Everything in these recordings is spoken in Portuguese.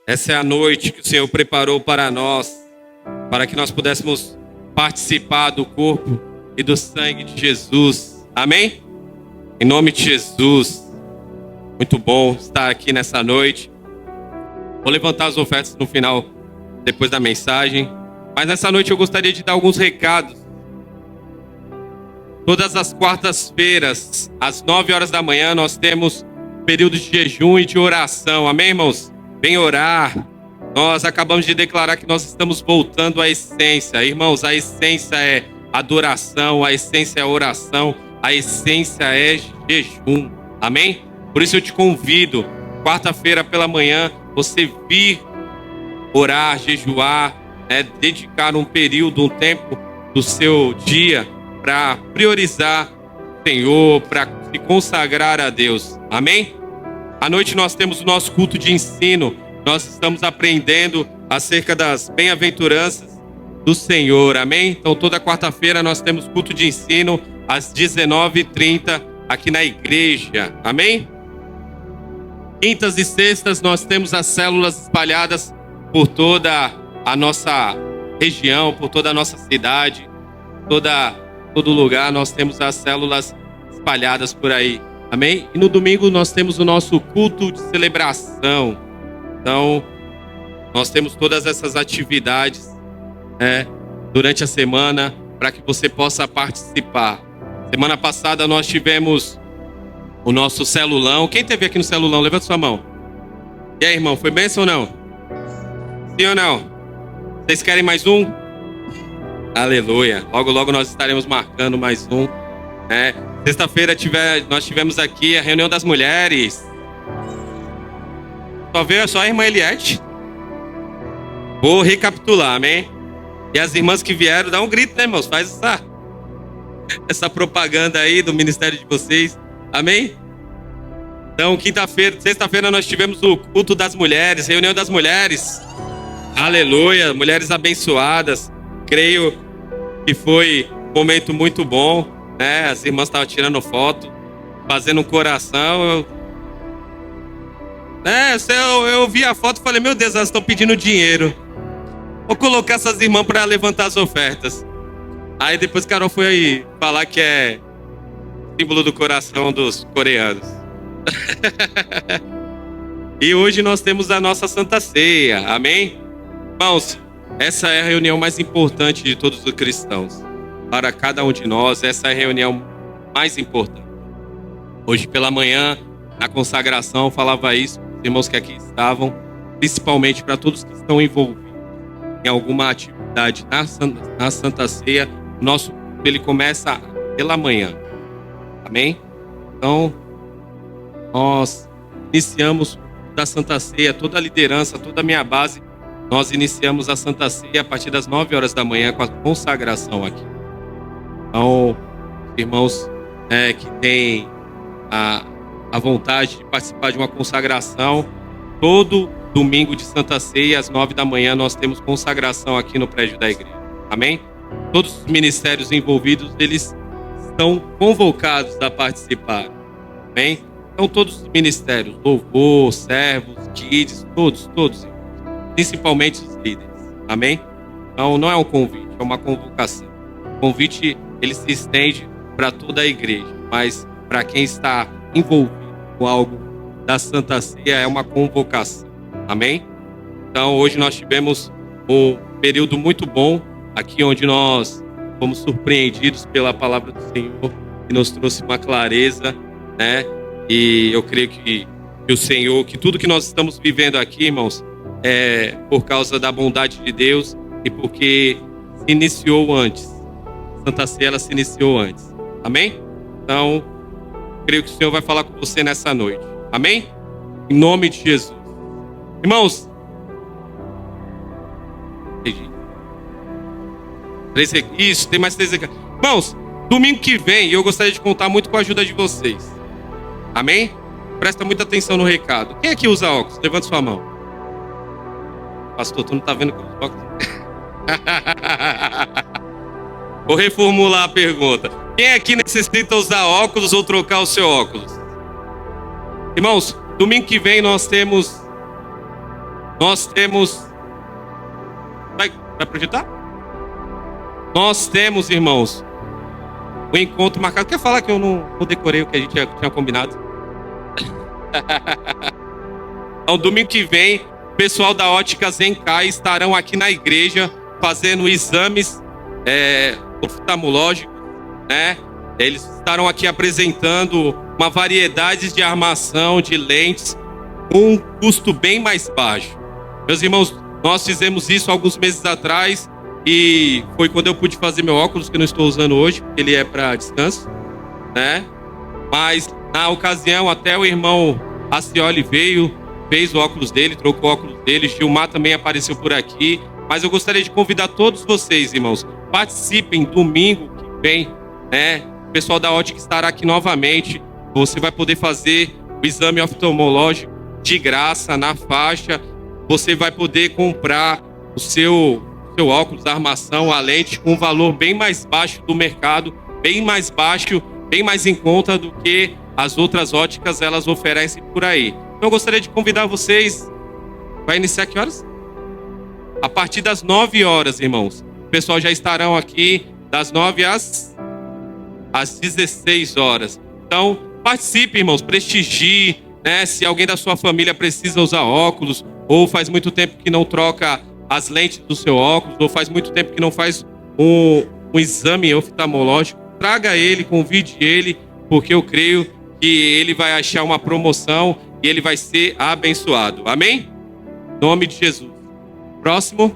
Essa é a noite que o Senhor preparou para nós, para que nós pudéssemos participar do corpo e do sangue de Jesus. Amém? Em nome de Jesus. Muito bom estar aqui nessa noite. Vou levantar as ofertas no final, depois da mensagem. Mas nessa noite eu gostaria de dar alguns recados. Todas as quartas-feiras, às 9 horas da manhã, nós temos período de jejum e de oração. Amém, irmãos? Vem orar. Nós acabamos de declarar que nós estamos voltando à essência. Irmãos, a essência é adoração, a essência é oração, a essência é jejum. Amém? Por isso eu te convido, quarta-feira pela manhã, você vir orar, jejuar, dedicar um período, um tempo do seu dia para priorizar o Senhor, para se consagrar a Deus. Amém? À noite nós temos o nosso culto de ensino. Nós estamos aprendendo acerca das bem-aventuranças do Senhor. Amém? Então toda quarta-feira nós temos culto de ensino às 19h30 aqui na igreja. Amém? Quintas e sextas nós temos as células espalhadas por toda a nossa região, por toda a nossa cidade, todo lugar nós temos as células espalhadas por aí. Amém? E no domingo nós temos o nosso culto de celebração. Então, nós temos todas essas atividades durante a semana para que você possa participar. Semana passada nós tivemos o nosso celulão. Quem esteve aqui no celulão? Levanta sua mão. E aí, irmão, foi bênção ou não? Sim ou não? Vocês querem mais um? Aleluia. Logo, logo nós estaremos marcando mais um. Sexta-feira nós tivemos aqui a reunião das mulheres. Só veio só a irmã Eliette. Vou recapitular, amém? E as irmãs que vieram, dá um grito, né, irmãos? Faz essa propaganda aí do ministério de vocês. Amém? Então, sexta-feira nós tivemos o culto das mulheres, reunião das mulheres. Aleluia, mulheres abençoadas. Creio que foi um momento muito bom, né? As irmãs estavam tirando foto, fazendo um coração. Eu vi a foto e falei, meu Deus, elas estão pedindo dinheiro. Vou colocar essas irmãs para levantar as ofertas. Aí depois Carol foi aí falar que é símbolo do coração dos coreanos. E hoje nós temos a nossa Santa Ceia, amém? Irmãos, essa é a reunião mais importante de todos os cristãos. Para cada um de nós, essa é a reunião mais importante. Hoje pela manhã, na consagração, falava isso, os irmãos que aqui estavam, principalmente para todos que estão envolvidos em alguma atividade na Santa Ceia. O nosso culto, ele começa pela manhã. Amém? Então, nós iniciamos da Santa Ceia, toda a liderança, toda a minha base, nós iniciamos a Santa Ceia a partir das 9 horas da manhã com a consagração aqui. Então, irmãos que têm a vontade de participar de uma consagração, todo domingo de Santa Ceia, às 9 da manhã, nós temos consagração aqui no prédio da igreja. Amém? Todos os ministérios envolvidos, eles estão convocados a participar. Amém? Então, todos os ministérios, louvor, servos, kids, todos, principalmente os líderes. Amém? Então, não é um convite, é uma convocação. O convite, ele se estende para toda a igreja, mas para quem está envolvido com algo da Santa Ceia, é uma convocação. Amém? Então, hoje nós tivemos um período muito bom, aqui onde nós fomos surpreendidos pela palavra do Senhor, que nos trouxe uma clareza, né? E eu creio que o Senhor, que tudo que nós estamos vivendo aqui, irmãos, é por causa da bondade de Deus e porque se iniciou antes. Santa Ceia, ela se iniciou antes. Amém? Então, creio que o Senhor vai falar com você nessa noite. Amém? Em nome de Jesus. Irmãos, isso, tem mais 3 aqui. Irmãos, domingo que vem, eu gostaria de contar muito com a ajuda de vocês. Amém? Presta muita atenção no recado. Quem aqui usa óculos? Levanta sua mão. Pastor, tu não tá vendo com os óculos? Vou reformular a pergunta. Quem aqui necessita usar óculos ou trocar o seu óculos? Irmãos, domingo que vem nós temos Nós temos... Vai projetar? Nós temos, irmãos, um encontro marcado. Quer falar que eu não decorei o que a gente tinha combinado? Então, domingo que vem, o pessoal da Ótica Zenkai estarão aqui na igreja fazendo exames oftalmológicos, né? Eles estarão aqui apresentando uma variedade de armação, de lentes, com um custo bem mais baixo. Meus irmãos, nós fizemos isso alguns meses atrás e foi quando eu pude fazer meu óculos, que eu não estou usando hoje, porque ele é para descanso, né? Mas na ocasião até o irmão Acioli veio, fez o óculos dele, trocou o óculos dele. Gilmar também apareceu por aqui. Mas eu gostaria de convidar todos vocês, irmãos, participem domingo que vem, né? O pessoal da Ótica estará aqui novamente. Você vai poder fazer o exame oftalmológico de graça na faixa. Você vai poder comprar o seu óculos, a armação, a lente, com um valor bem mais baixo do mercado, bem mais baixo, bem mais em conta do que as outras óticas elas oferecem por aí. Então eu gostaria de convidar vocês. Vai iniciar que horas? A partir das 9 horas, irmãos. O pessoal já estarão aqui das 9 às 16 horas. Então, participe, irmãos, prestigie, né? Se alguém da sua família precisa usar óculos, ou faz muito tempo que não troca as lentes do seu óculos, ou faz muito tempo que não faz um exame oftalmológico, traga ele, convide ele, porque eu creio que ele vai achar uma promoção e ele vai ser abençoado. Amém? Em nome de Jesus. Próximo.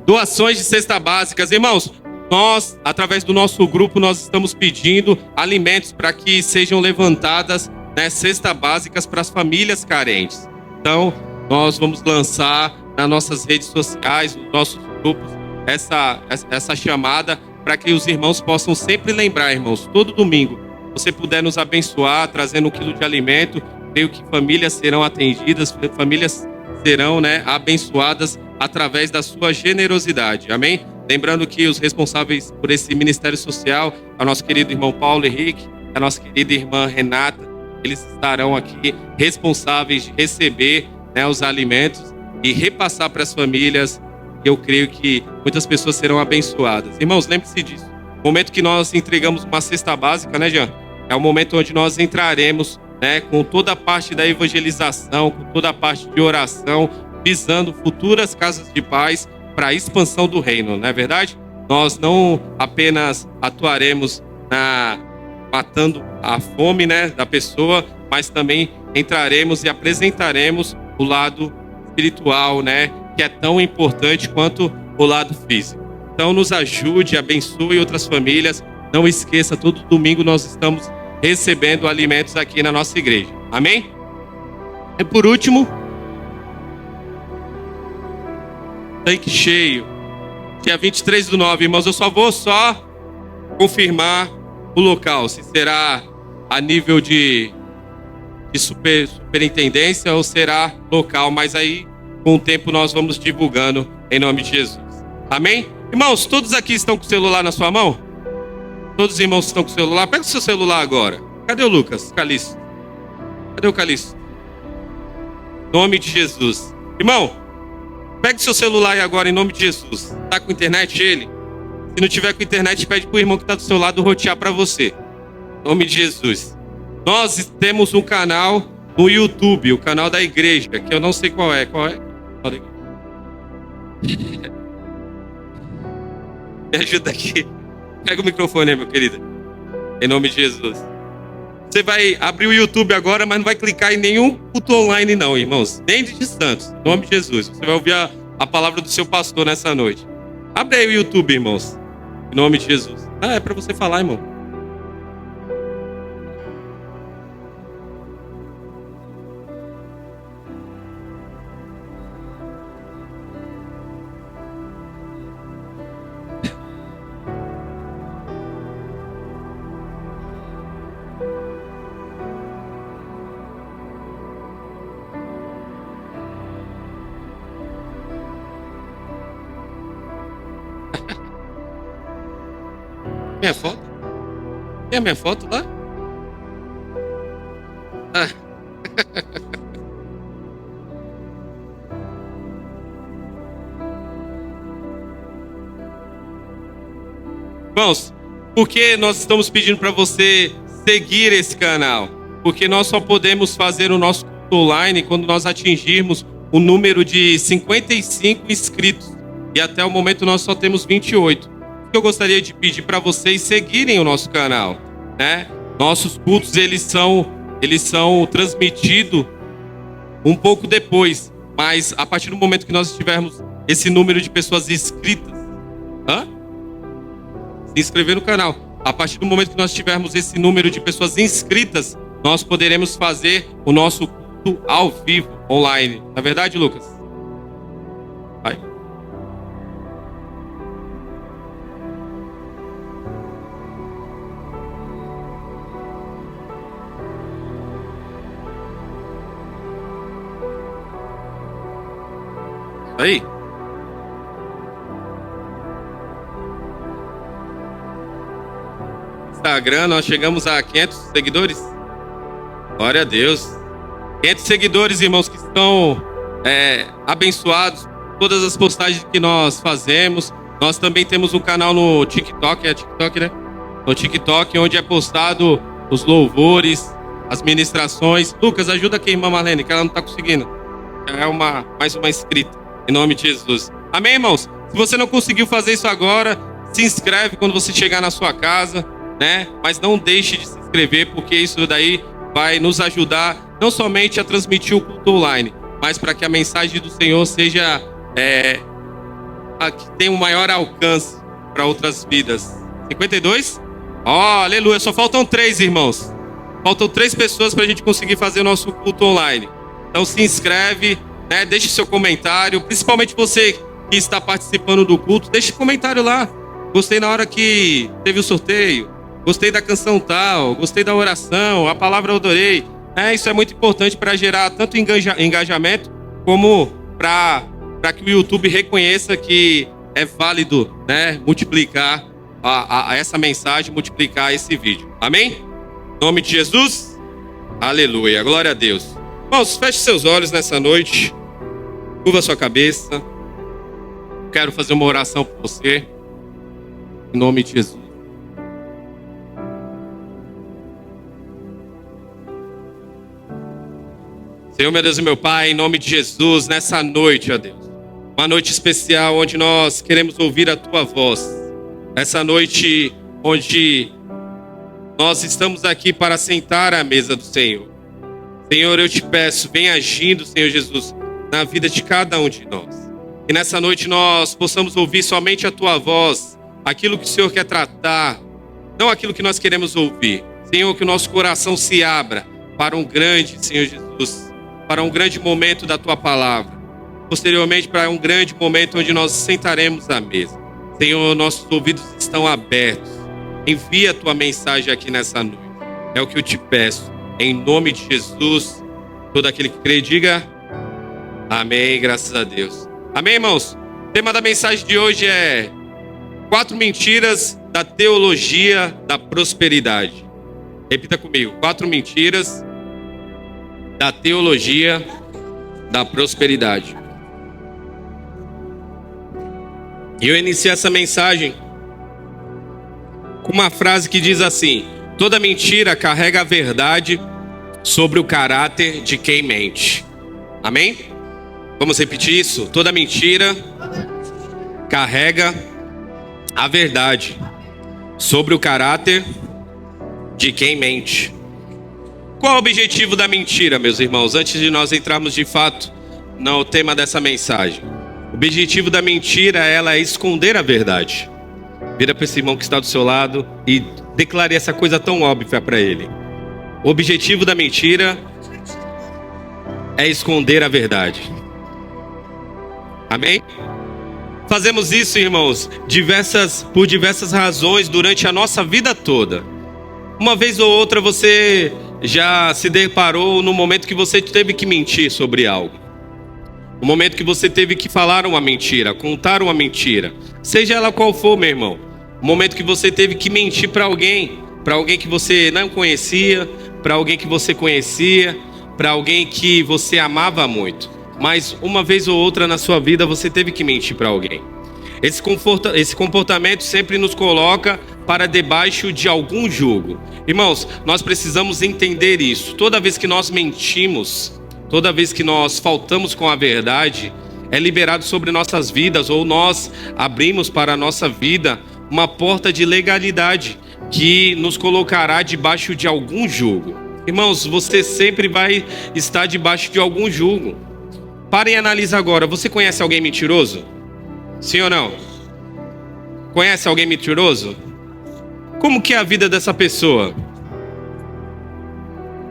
Doações de cesta básicas. Irmãos, nós, através do nosso grupo, nós estamos pedindo alimentos para que sejam levantadas, né, cestas básicas para as famílias carentes. Então, nós vamos lançar nas nossas redes sociais, nos nossos grupos, essa chamada para que os irmãos possam sempre lembrar, irmãos, todo domingo, você puder nos abençoar, trazendo 1 quilo de alimento, creio que famílias serão atendidas, famílias serão, né, abençoadas através da sua generosidade. Amém? Lembrando que os responsáveis por esse ministério social, é o nosso querido irmão Paulo Henrique, a nossa querida irmã Renata, eles estarão aqui responsáveis de receber, né, os alimentos e repassar para as famílias. Eu creio que muitas pessoas serão abençoadas. Irmãos, lembre-se disso. No momento que nós entregamos uma cesta básica, né, Jean? É o momento onde nós entraremos, né, com toda a parte da evangelização, com toda a parte de oração, visando futuras casas de paz para a expansão do reino, não é verdade? Nós não apenas atuaremos matando a fome, né, da pessoa, mas também entraremos e apresentaremos o lado espiritual, né, que é tão importante quanto o lado físico. Então nos ajude, abençoe outras famílias. Não esqueça, todo domingo nós estamos recebendo alimentos aqui na nossa igreja. Amém? E por último, tanque cheio. Dia 23/9, irmãos, eu só vou confirmar o local, se será a nível de superintendência ou será local, mas aí com o tempo nós vamos divulgando em nome de Jesus. Amém? Irmãos, todos aqui estão com o celular na sua mão? Todos os irmãos estão com o celular? Pega o seu celular agora. Cadê o Lucas? Calixto. Cadê o Calixto? Em nome de Jesus. Irmão, pega o seu celular aí agora em nome de Jesus. Tá com internet ele? Se não tiver com internet, pede pro irmão que está do seu lado rotear para você. Em nome de Jesus. Nós temos um canal no YouTube, o canal da igreja, que eu não sei qual é. Qual é? Me ajuda aqui. Pega o microfone aí, meu querido. Em nome de Jesus. Você vai abrir o YouTube agora, mas não vai clicar em nenhum culto online não, irmãos. Nem de Santos. Em nome de Jesus. Você vai ouvir a palavra do seu pastor nessa noite. Abre aí o YouTube, irmãos. Em nome de Jesus. É para você falar, irmão. Minha foto? Tem a minha foto lá? Ah. Irmãos, por que nós estamos pedindo para você seguir esse canal? Porque nós só podemos fazer o nosso culto online quando nós atingirmos o número de 55 inscritos. E até o momento nós só temos 28. O que eu gostaria de pedir para vocês seguirem o nosso canal, né? Nossos cultos, eles são transmitidos um pouco depois. Mas a partir do momento que nós tivermos esse número de pessoas inscritas, se inscrever no canal. A partir do momento que nós tivermos esse número de pessoas inscritas, nós poderemos fazer o nosso culto ao vivo, online. Não é verdade, Lucas? Vai. Aí. Instagram, nós chegamos a 500 seguidores. Glória a Deus. 500 seguidores, irmãos, que estão abençoados por todas as postagens que nós fazemos. Nós também temos um canal no TikTok, TikTok, né? No TikTok, onde é postado os louvores, as ministrações. Lucas, ajuda aqui a irmã Marlene, que ela não está conseguindo. Já é mais uma inscrita, em nome de Jesus. Amém, irmãos? Se você não conseguiu fazer isso agora, se inscreve quando você chegar na sua casa, né? Mas não deixe de se inscrever, porque isso daí vai nos ajudar não somente a transmitir o culto online, mas para que a mensagem do Senhor seja que tenha um maior alcance para outras vidas. 52? Aleluia, só faltam 3, irmãos. Faltam 3 pessoas para a gente conseguir fazer o nosso culto online. Então se inscreve, né? Deixe seu comentário, principalmente você que está participando do culto, deixe comentário lá. Gostei na hora que teve o sorteio. Gostei da canção tal, gostei da oração, a palavra eu adorei. Isso é muito importante para gerar tanto engajamento, como para que o YouTube reconheça que é válido, né, multiplicar essa mensagem, multiplicar esse vídeo. Amém? Em nome de Jesus? Aleluia, glória a Deus. Irmãos, feche seus olhos nessa noite. Curva sua cabeça. Quero fazer uma oração por você. Em nome de Jesus. Senhor, meu Deus e meu Pai, em nome de Jesus, nessa noite, ó Deus, uma noite especial onde nós queremos ouvir a Tua voz. Essa noite onde nós estamos aqui para sentar à mesa do Senhor. Senhor, eu te peço, vem agindo, Senhor Jesus, na vida de cada um de nós. E nessa noite nós possamos ouvir somente a Tua voz, aquilo que o Senhor quer tratar, não aquilo que nós queremos ouvir. Senhor, que o nosso coração se abra para um grande, Senhor Jesus, para um grande momento da Tua palavra. Posteriormente, para um grande momento onde nós sentaremos à mesa. Senhor, nossos ouvidos estão abertos. Envia a Tua mensagem aqui nessa noite. É o que eu te peço. Em nome de Jesus, todo aquele que crê, diga amém, graças a Deus. Amém, irmãos? O tema da mensagem de hoje é 4 mentiras da teologia da prosperidade. Repita comigo. 4 mentiras da teologia da prosperidade. E eu inicio essa mensagem com uma frase que diz assim: toda mentira carrega a verdade sobre o caráter de quem mente. Amém? Vamos repetir isso? Toda mentira carrega a verdade sobre o caráter de quem mente. Qual é o objetivo da mentira, meus irmãos? Antes de nós entrarmos de fato no tema dessa mensagem. O objetivo da mentira, ela é esconder a verdade. Vira para esse irmão que está do seu lado e declare essa coisa tão óbvia para ele. O objetivo da mentira é esconder a verdade. Amém? Fazemos isso, irmãos, por diversas razões durante a nossa vida toda. Uma vez ou outra você já se deparou no momento que você teve que mentir sobre algo. No momento que você teve que falar uma mentira, contar uma mentira. Seja ela qual for, meu irmão. O momento que você teve que mentir para alguém que você não conhecia, para alguém que você conhecia, para alguém que você amava muito. Mas uma vez ou outra na sua vida você teve que mentir para alguém. Esse comportamento sempre nos coloca para debaixo de algum jugo. Irmãos, nós precisamos entender isso. Toda vez que nós mentimos, toda vez que nós faltamos com a verdade, é liberado sobre nossas vidas, ou nós abrimos para a nossa vida uma porta de legalidade que nos colocará debaixo de algum jugo. Irmãos, você sempre vai estar debaixo de algum jugo. Para e analisa agora. Você conhece alguém mentiroso? Sim ou não? Conhece alguém mentiroso? Como que é a vida dessa pessoa?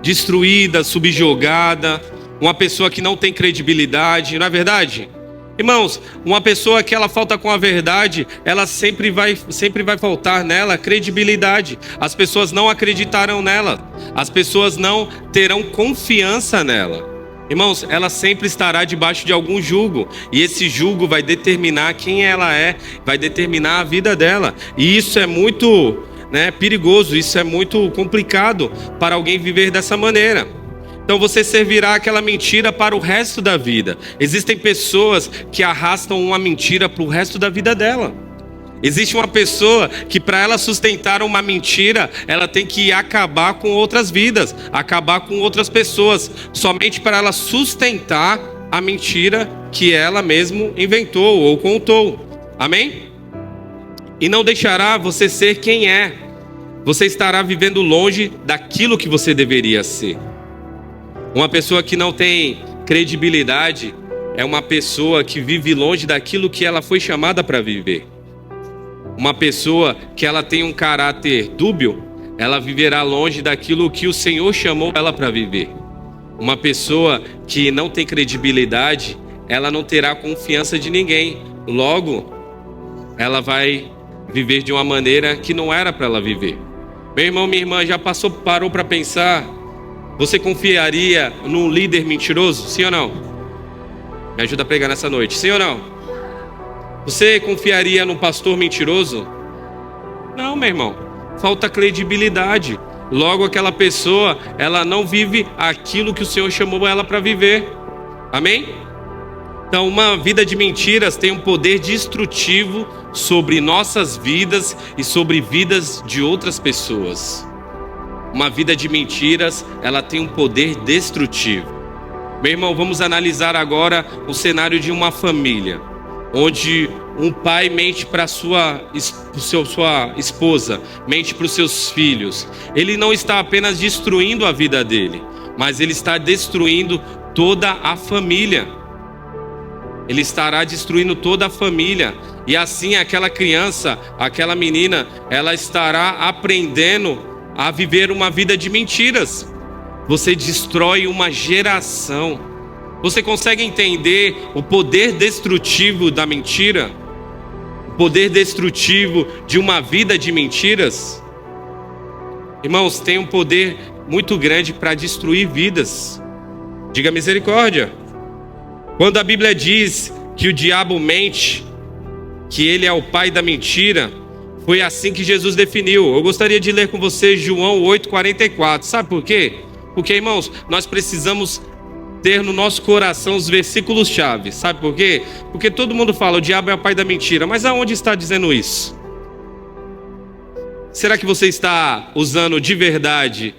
Destruída, subjugada, uma pessoa que não tem credibilidade, não é verdade? Irmãos, uma pessoa que ela falta com a verdade, ela sempre vai faltar nela credibilidade. As pessoas não acreditarão nela. As pessoas não terão confiança nela. Irmãos, ela sempre estará debaixo de algum jugo. E esse jugo vai determinar quem ela é, vai determinar a vida dela. E isso é muito, perigoso, isso é muito complicado para alguém viver dessa maneira. Então você servirá aquela mentira para o resto da vida. Existem pessoas que arrastam uma mentira para o resto da vida dela. Existe uma pessoa que, para ela sustentar uma mentira, ela tem que acabar com outras vidas, acabar com outras pessoas, somente para ela sustentar a mentira que ela mesmo inventou ou contou. Amém? E não deixará você ser quem é. Você estará vivendo longe daquilo que você deveria ser. Uma pessoa que não tem credibilidade é uma pessoa que vive longe daquilo que ela foi chamada para viver. Uma pessoa que ela tem um caráter dúbio, ela viverá longe daquilo que o Senhor chamou ela para viver. Uma pessoa que não tem credibilidade, ela não terá confiança de ninguém. Logo, ela vai viver de uma maneira que não era para ela viver. Meu irmão, minha irmã, já parou para pensar? Você confiaria num líder mentiroso? Sim ou não? Me ajuda a pregar nessa noite. Sim ou não? Você confiaria num pastor mentiroso? Não, meu irmão. Falta credibilidade. Logo, aquela pessoa, ela não vive aquilo que o Senhor chamou ela para viver. Amém? Então, uma vida de mentiras tem um poder destrutivo sobre nossas vidas e sobre vidas de outras pessoas. Uma vida de mentiras, ela tem um poder destrutivo. Meu irmão, vamos analisar agora o cenário de uma família, onde um pai mente para sua esposa, mente para os seus filhos. Ele não está apenas destruindo a vida dele, mas ele está destruindo toda a família. Ele estará destruindo toda a família. E assim aquela criança, aquela menina, ela estará aprendendo a viver uma vida de mentiras. Você destrói uma geração. Você consegue entender o poder destrutivo da mentira? O poder destrutivo de uma vida de mentiras? Irmãos, tem um poder muito grande para destruir vidas. Diga misericórdia. Quando a Bíblia diz que o diabo mente, que ele é o pai da mentira, foi assim que Jesus definiu. Eu gostaria de ler com você João 8,44. Sabe por quê? Porque, irmãos, nós precisamos ter no nosso coração os versículos-chave. Sabe por quê? Porque todo mundo fala, o diabo é o pai da mentira. Mas aonde está dizendo isso? Será que você está usando de verdade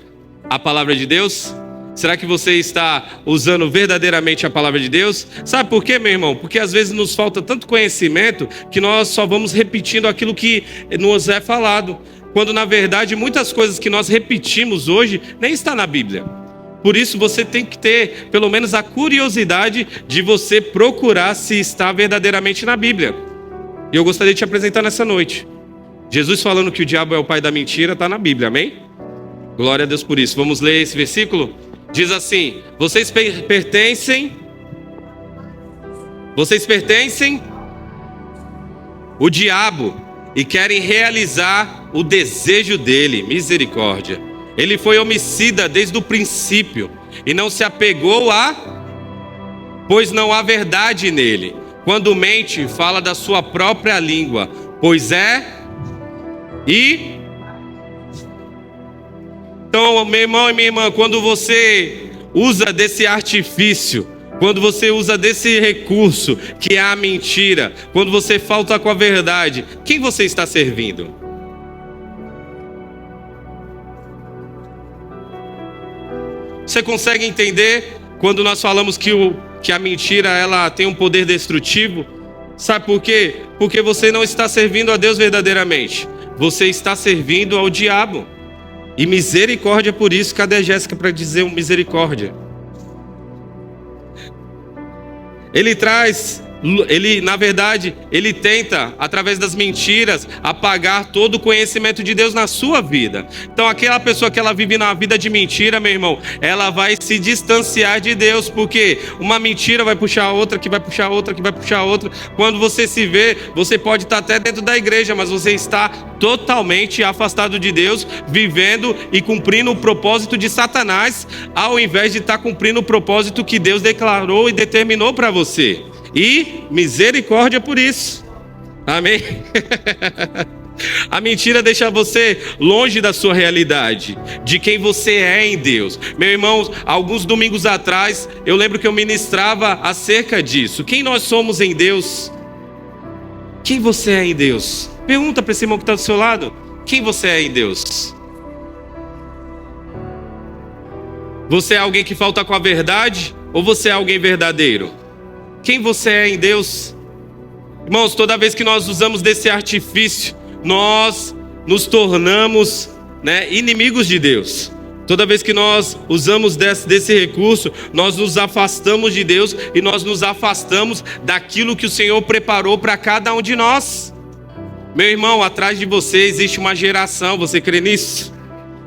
a palavra de Deus? Será que você está usando verdadeiramente a palavra de Deus? Sabe por quê, meu irmão? Porque às vezes nos falta tanto conhecimento que nós só vamos repetindo aquilo que nos é falado. Quando na verdade muitas coisas que nós repetimos hoje nem está na Bíblia. Por isso você tem que ter pelo menos a curiosidade de você procurar se está verdadeiramente na Bíblia. E eu gostaria de te apresentar nessa noite. Jesus falando que o diabo é o pai da mentira está na Bíblia, amém? Glória a Deus por isso. Vamos ler esse versículo? Diz assim: vocês pertencem o diabo e querem realizar o desejo dele. Misericórdia. Ele foi homicida desde o princípio e não se apegou pois não há verdade nele. Quando mente, fala da sua própria língua, pois Então, meu irmão e minha irmã, quando você usa desse artifício quando você usa desse recurso, que é a mentira, quando você falta com a verdade, quem você está servindo? Você consegue entender quando nós falamos que a mentira ela tem um poder destrutivo? Sabe por quê? Porque você não está servindo a Deus verdadeiramente. Você está servindo ao diabo. E misericórdia por isso. Cadê a Jéssica para dizer misericórdia? Na verdade, ele tenta, através das mentiras, apagar todo o conhecimento de Deus na sua vida. Então, aquela pessoa que ela vive na vida de mentira, meu irmão, ela vai se distanciar de Deus, porque uma mentira vai puxar outra, que vai puxar outra, que vai puxar outra. Quando você se vê, você pode estar até dentro da igreja, mas você está totalmente afastado de Deus, vivendo e cumprindo o propósito de Satanás, ao invés de estar cumprindo o propósito que Deus declarou e determinou para você. E misericórdia por isso. Amém? A mentira deixa você longe da sua realidade, de quem você é em Deus. Meu irmão, alguns domingos atrás, eu lembro que eu ministrava acerca disso. Quem nós somos em Deus? Quem você é em Deus? Pergunta para esse irmão que está do seu lado. Quem você é em Deus? Você é alguém que falta com a verdade? Ou você é alguém verdadeiro? Quem você é em Deus? Irmãos, toda vez que nós usamos desse artifício, nós nos tornamos, inimigos de Deus. Toda vez que nós usamos desse recurso, nós nos afastamos de Deus e nós nos afastamos daquilo que o Senhor preparou para cada um de nós. Meu irmão, atrás de você existe uma geração, você crê nisso?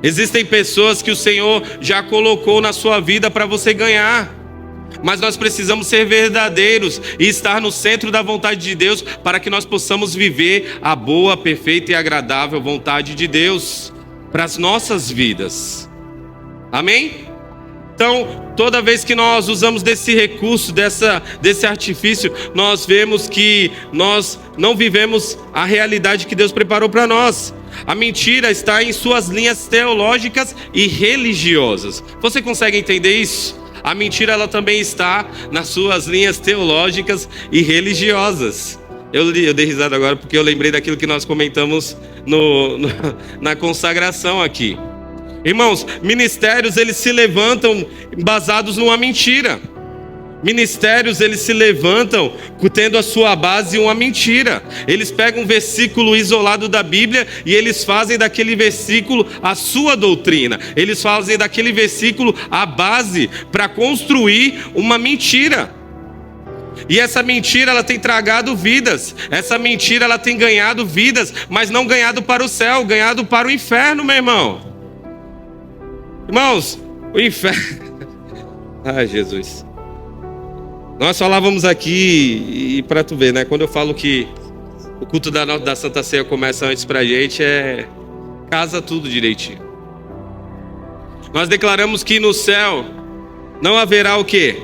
Existem pessoas que o Senhor já colocou na sua vida para você ganhar. Mas nós precisamos ser verdadeiros e estar no centro da vontade de Deus para que nós possamos viver a boa, perfeita e agradável vontade de Deus para as nossas vidas. Amém? Então, toda vez que nós usamos desse recurso, desse artifício, nós vemos que nós não vivemos a realidade que Deus preparou para nós. A mentira está em suas linhas teológicas e religiosas. Você consegue entender isso? A mentira ela também está nas suas linhas teológicas e religiosas. Eu dei risada agora porque eu lembrei daquilo que nós comentamos na consagração aqui. Irmãos, ministérios eles se levantam basados numa mentira. Ministérios eles se levantam tendo a sua base uma mentira. Eles pegam um versículo isolado da Bíblia e eles fazem daquele versículo a sua doutrina. Eles fazem daquele versículo a base para construir uma mentira. E essa mentira ela tem tragado vidas. Essa mentira ela tem ganhado vidas, mas não ganhado para o céu, ganhado para o inferno, meu irmão. Irmãos, o inferno. Ai, Jesus. Nós falávamos aqui, e para tu ver, quando eu falo que o culto da Santa Ceia começa antes pra gente, casa tudo direitinho. Nós declaramos que no céu não haverá o quê?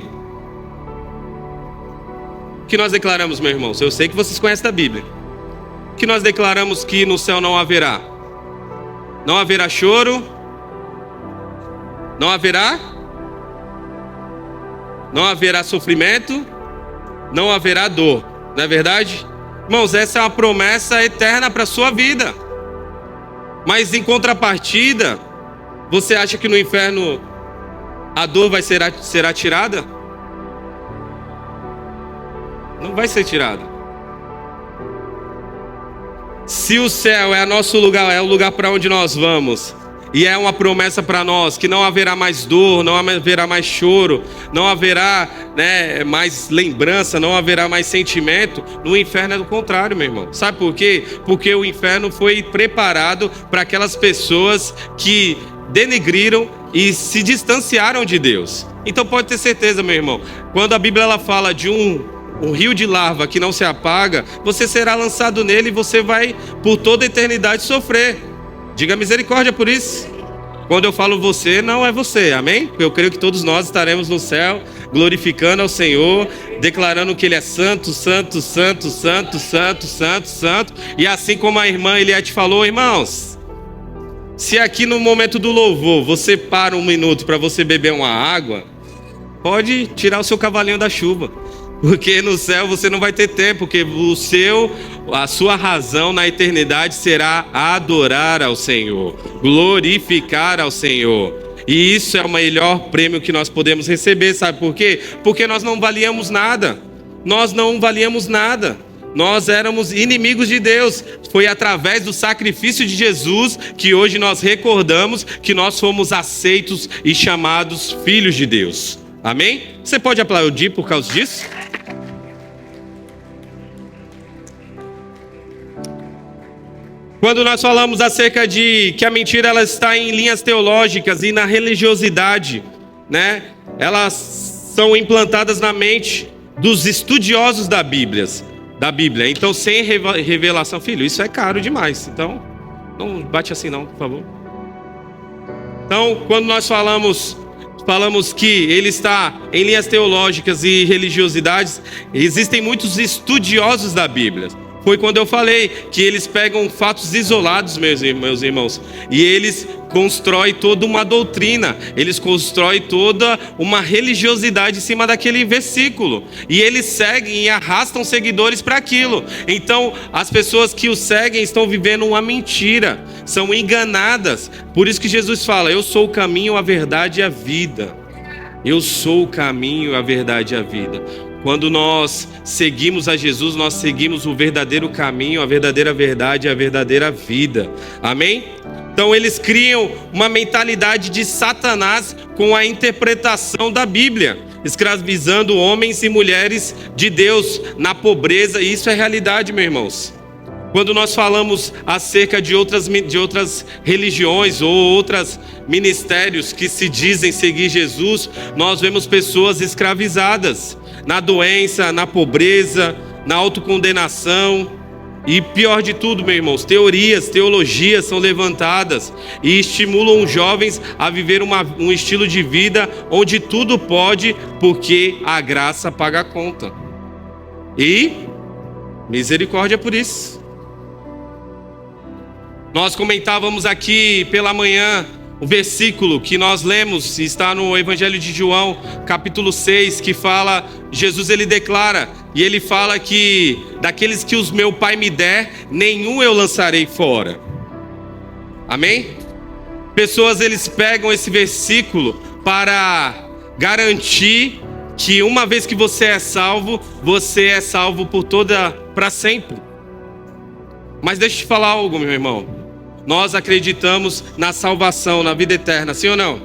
O que nós declaramos, meu irmão? Eu sei que vocês conhecem da Bíblia. O que nós declaramos que no céu não haverá? Não haverá choro? Não haverá sofrimento, não haverá dor, não é verdade? Irmãos, essa é uma promessa eterna para a sua vida. Mas em contrapartida, você acha que no inferno a dor será tirada? Não vai ser tirada. Se o céu é nosso lugar, é o lugar para onde nós vamos, e é uma promessa para nós que não haverá mais dor, não haverá mais choro, não haverá mais lembrança, não haverá mais sentimento. No inferno é do contrário, meu irmão. Sabe por quê? Porque o inferno foi preparado para aquelas pessoas que denegriram e se distanciaram de Deus. Então pode ter certeza, meu irmão, quando a Bíblia ela fala de um rio de lava que não se apaga, você será lançado nele e você vai por toda a eternidade sofrer. Diga misericórdia por isso. Quando eu falo você, não é você, amém? Porque eu creio que todos nós estaremos no céu, glorificando ao Senhor, declarando que Ele é santo, santo, santo, santo, santo, santo, santo. E assim como a irmã Eliette falou, irmãos, se aqui no momento do louvor você para um minuto para você beber uma água, pode tirar o seu cavalinho da chuva. Porque no céu você não vai ter tempo, porque a sua razão na eternidade será adorar ao Senhor, glorificar ao Senhor. E isso é o melhor prêmio que nós podemos receber, sabe por quê? Porque nós não valíamos nada. Nós não valíamos nada. Nós éramos inimigos de Deus. Foi através do sacrifício de Jesus que hoje nós recordamos que nós fomos aceitos e chamados filhos de Deus. Amém? Você pode aplaudir por causa disso? Quando nós falamos acerca de que a mentira ela está em linhas teológicas e na religiosidade, né? Elas são implantadas na mente dos estudiosos da Bíblia. Então, sem revelação, filho, isso é caro demais. Então, não bate assim não, por favor. Então, quando nós falamos que ele está em linhas teológicas e religiosidades, existem muitos estudiosos da Bíblia. Foi quando eu falei que eles pegam fatos isolados, meus irmãos, e eles constroem toda uma doutrina, eles constroem toda uma religiosidade em cima daquele versículo, e eles seguem e arrastam seguidores para aquilo. Então, as pessoas que o seguem estão vivendo uma mentira, são enganadas. Por isso que Jesus fala: eu sou o caminho, a verdade e a vida. Eu sou o caminho, a verdade e a vida. Quando nós seguimos a Jesus, nós seguimos o verdadeiro caminho, a verdadeira verdade e a verdadeira vida. Amém? Então eles criam uma mentalidade de Satanás com a interpretação da Bíblia, escravizando homens e mulheres de Deus na pobreza. E isso é realidade, meus irmãos. Quando nós falamos acerca de outras religiões ou outros ministérios que se dizem seguir Jesus, nós vemos pessoas escravizadas na doença, na pobreza, na autocondenação. E pior de tudo, meus irmãos, teologias são levantadas e estimulam os jovens a viver um estilo de vida onde tudo pode, porque a graça paga a conta. E misericórdia por isso. Nós comentávamos aqui pela manhã o versículo que nós lemos, está no Evangelho de João, capítulo 6, que fala, Jesus ele declara, e ele fala que daqueles que os meu Pai me der, nenhum eu lançarei fora. Amém? Pessoas eles pegam esse versículo para garantir que uma vez que você é salvo para sempre. Mas deixa eu te falar algo, meu irmão. Nós acreditamos na salvação, na vida eterna, sim ou não?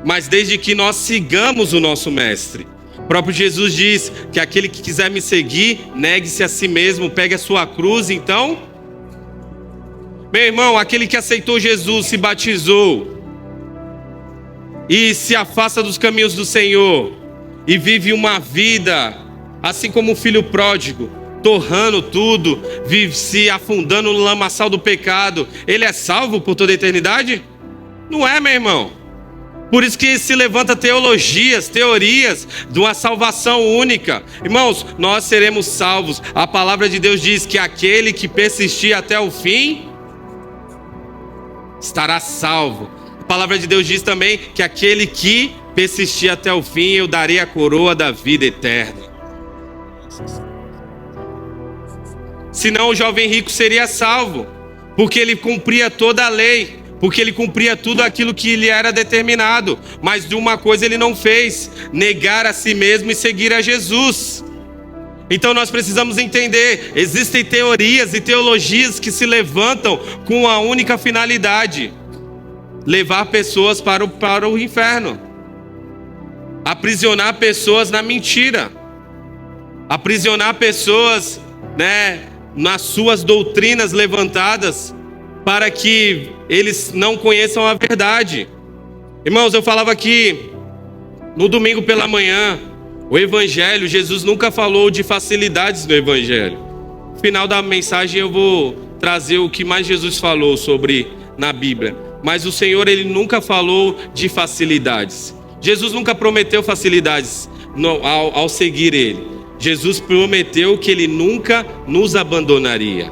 Mas desde que nós sigamos o nosso mestre. O próprio Jesus diz que aquele que quiser me seguir, negue-se a si mesmo, pegue a sua cruz. Então, meu irmão, aquele que aceitou Jesus, se batizou e se afasta dos caminhos do Senhor e vive uma vida assim como o filho pródigo, torrando tudo, vive se afundando no lamaçal do pecado, ele é salvo por toda a eternidade? Não é, meu irmão. Por isso que se levanta teorias de uma salvação única. Irmãos, nós seremos salvos. A palavra de Deus diz que aquele que persistir até o fim estará salvo. A palavra de Deus diz também que aquele que persistir até o fim, eu darei a coroa da vida eterna. Senão o jovem rico seria salvo, porque ele cumpria toda a lei, porque ele cumpria tudo aquilo que lhe era determinado. Mas de uma coisa ele não fez: negar a si mesmo e seguir a Jesus. Então nós precisamos entender, existem teorias e teologias que se levantam com a única finalidade: levar pessoas para o inferno, aprisionar pessoas na mentira, aprisionar pessoas, nas suas doutrinas levantadas, para que eles não conheçam a verdade. Irmãos, eu falava aqui no domingo pela manhã, o Evangelho, Jesus nunca falou de facilidades no Evangelho. No final da mensagem eu vou trazer o que mais Jesus falou sobre na Bíblia. Mas o Senhor, ele nunca falou de facilidades. Jesus nunca prometeu facilidades ao seguir ele. Jesus prometeu que ele nunca nos abandonaria.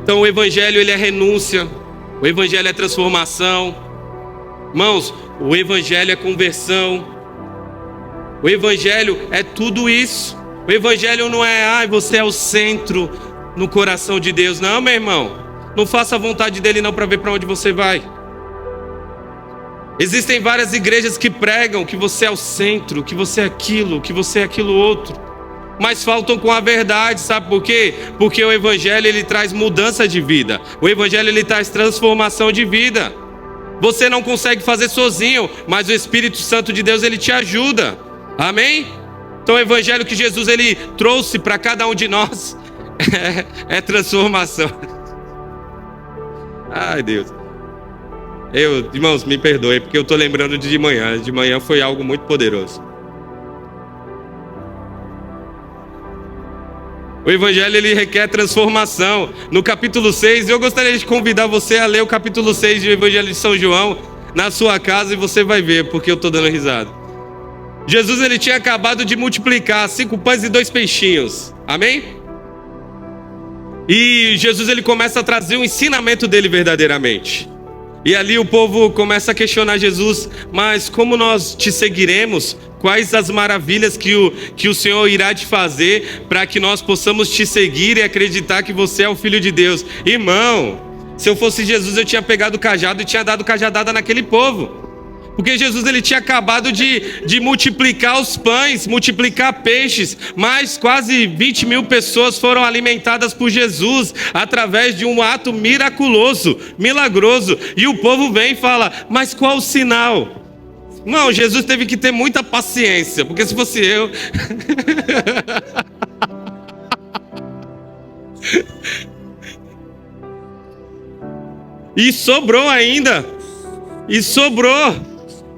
Então o Evangelho ele é renúncia, o Evangelho é transformação. Irmãos, o Evangelho é conversão, O evangelho é tudo isso. O evangelho não é, você é o centro no coração de Deus. Não, meu irmão. Não faça a vontade dele não para ver para onde você vai. Existem várias igrejas que pregam que você é o centro, que você é aquilo outro. Mas faltam com a verdade, sabe por quê? Porque o evangelho ele traz mudança de vida. O evangelho ele traz transformação de vida. Você não consegue fazer sozinho, mas o Espírito Santo de Deus ele te ajuda. Amém? Então o evangelho que Jesus ele trouxe para cada um de nós é transformação. Ai, Deus. Irmãos, me perdoem, porque eu estou lembrando de manhã. De manhã foi algo muito poderoso. O evangelho ele requer transformação. No capítulo 6, eu gostaria de convidar você a ler o capítulo 6 do Evangelho de São João na sua casa e você vai ver porque eu estou dando risada. Jesus ele tinha acabado de multiplicar 5 pães e 2 peixinhos. Amém? E Jesus ele começa a trazer o ensinamento dele verdadeiramente. E ali o povo começa a questionar Jesus, mas como nós te seguiremos? Quais as maravilhas que o Senhor irá te fazer para que nós possamos te seguir e acreditar que você é o Filho de Deus? Irmão, se eu fosse Jesus eu tinha pegado o cajado e tinha dado cajadada naquele povo. Porque Jesus ele tinha acabado de multiplicar os pães, multiplicar peixes, mas quase 20 mil pessoas foram alimentadas por Jesus através de um ato miraculoso, milagroso. E o povo vem e fala, mas qual o sinal? Não, Jesus teve que ter muita paciência, porque se fosse eu... E sobrou ainda,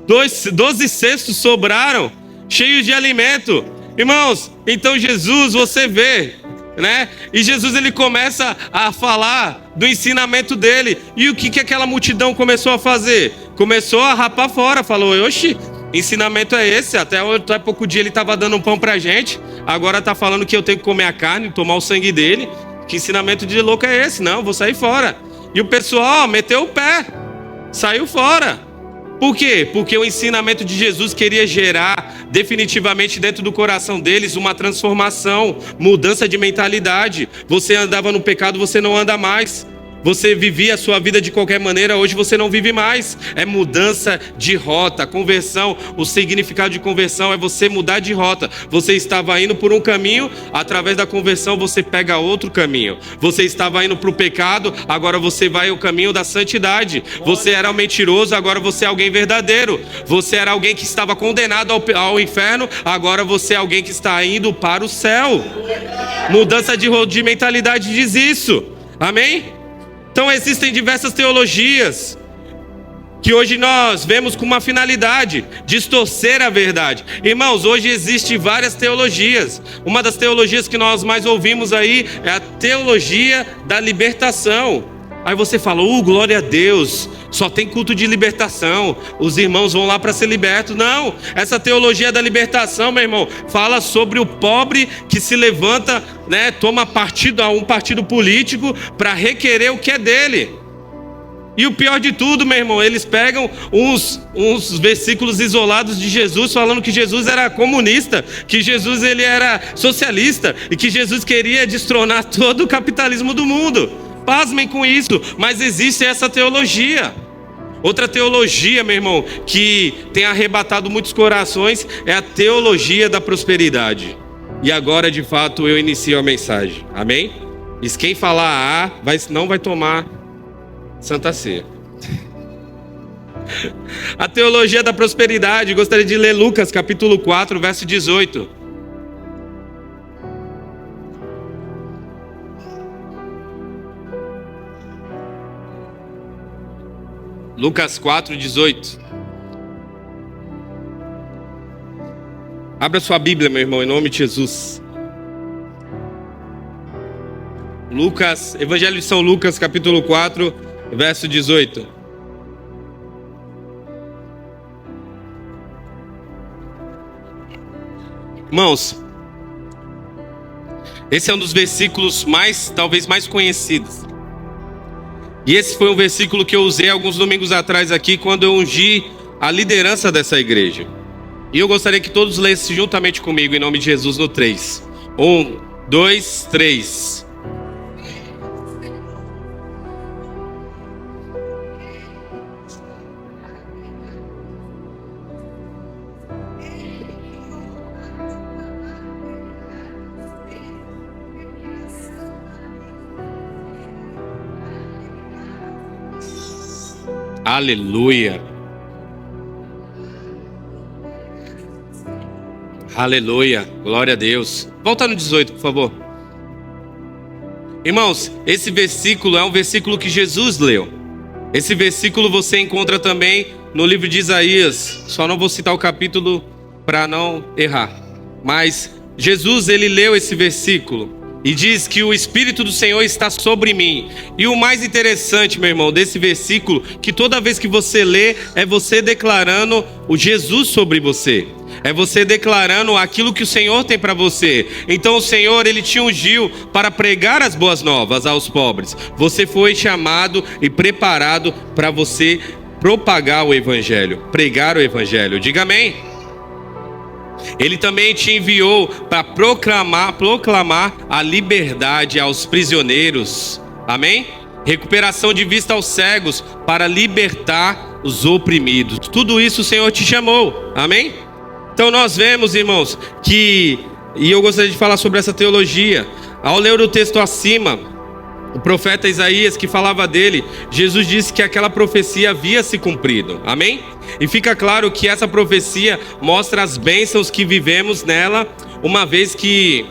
12 cestos sobraram, cheios de alimento. Irmãos, então Jesus, você vê, né? E Jesus ele começa a falar do ensinamento dele. E o que aquela multidão começou a fazer? Começou a rapar fora, falou, oxi, ensinamento é esse? Até pouco dia ele estava dando um pão pra gente, agora está falando que eu tenho que comer a carne, tomar o sangue dele. Que ensinamento de louco é esse? Não, vou sair fora. E o pessoal meteu o pé, saiu fora. Por quê? Porque o ensinamento de Jesus queria gerar definitivamente dentro do coração deles uma transformação, mudança de mentalidade. Você andava no pecado, você não anda mais. Você vivia a sua vida de qualquer maneira, hoje você não vive mais. É mudança de rota, conversão. O significado de conversão é você mudar de rota. Você estava indo por um caminho, através da conversão você pega outro caminho. Você estava indo para o pecado, agora você vai ao caminho da santidade. Você era um mentiroso, agora você é alguém verdadeiro. Você era alguém que estava condenado ao inferno, agora você é alguém que está indo para o céu. Mudança de mentalidade diz isso. Amém? Então existem diversas teologias que hoje nós vemos com uma finalidade, distorcer a verdade. Irmãos, hoje existem várias teologias. Uma das teologias que nós mais ouvimos aí é a teologia da libertação. Aí você fala, glória a Deus, só tem culto de libertação, os irmãos vão lá para ser libertos. Não, essa teologia da libertação, meu irmão, fala sobre o pobre que se levanta, né, toma partido a um partido político para requerer o que é dele. E o pior de tudo, meu irmão, eles pegam uns versículos isolados de Jesus, falando que Jesus era comunista, que Jesus ele era socialista e que Jesus queria destronar todo o capitalismo do mundo. Pasmem com isso, mas existe essa teologia. Outra teologia, meu irmão, que tem arrebatado muitos corações é a teologia da prosperidade. E agora, de fato, eu inicio a mensagem. Amém? E quem falar não vai tomar Santa Ceia. A teologia da prosperidade, gostaria de ler Lucas capítulo 4, verso 18. Lucas 4, 18. Abra sua Bíblia, meu irmão, em nome de Jesus. Lucas, Evangelho de São Lucas, capítulo 4, verso 18. Irmãos, esse é um dos versículos talvez mais conhecidos. E esse foi um versículo que eu usei alguns domingos atrás aqui, quando eu ungi a liderança dessa igreja. E eu gostaria que todos lessem juntamente comigo, em nome de Jesus, no 3. 1, 2, 3. Aleluia. Aleluia. Glória a Deus. Volta no 18, por favor. Irmãos, esse versículo é um versículo que Jesus leu. Esse versículo você encontra também no livro de Isaías. Só não vou citar o capítulo para não errar. Mas Jesus, ele leu esse versículo e diz que o Espírito do Senhor está sobre mim. E o mais interessante, meu irmão, desse versículo, que toda vez que você lê, é você declarando o Jesus sobre você. É você declarando aquilo que o Senhor tem para você. Então o Senhor, ele te ungiu para pregar as boas novas aos pobres. Você foi chamado e preparado para você propagar o Evangelho, pregar o Evangelho. Diga amém. Ele também te enviou para proclamar a liberdade aos prisioneiros. Amém? Recuperação de vista aos cegos, para libertar os oprimidos. Tudo isso o Senhor te chamou. Amém? Então nós vemos, irmãos, e eu gostaria de falar sobre essa teologia. Ao ler o texto acima, o profeta Isaías, que falava dele, Jesus disse que aquela profecia havia se cumprido. Amém? E fica claro que essa profecia mostra as bênçãos que vivemos nela, uma vez que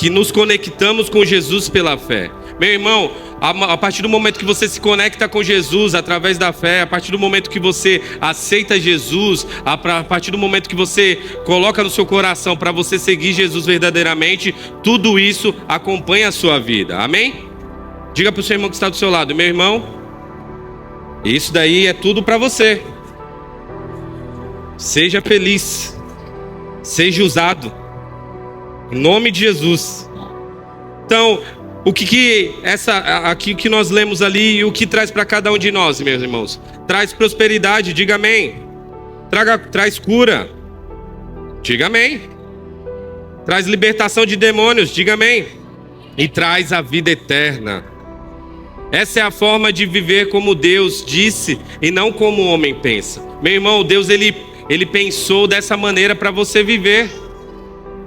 nos conectamos com Jesus pela fé. Meu irmão, a partir do momento que você se conecta com Jesus através da fé, a partir do momento que você aceita Jesus, a partir do momento que você coloca no seu coração para você seguir Jesus verdadeiramente, tudo isso acompanha a sua vida. Amém? Diga para o seu irmão que está do seu lado: meu irmão, isso daí é tudo para você. Seja feliz, seja usado, em nome de Jesus. Então, o aqui que nós lemos ali, e o que traz para cada um de nós, meus irmãos? Traz prosperidade, diga amém. Traz cura, diga amém. Traz libertação de demônios, diga amém. E traz a vida eterna. Essa é a forma de viver como Deus disse e não como o homem pensa. Meu irmão, Deus ele pensou dessa maneira para você viver.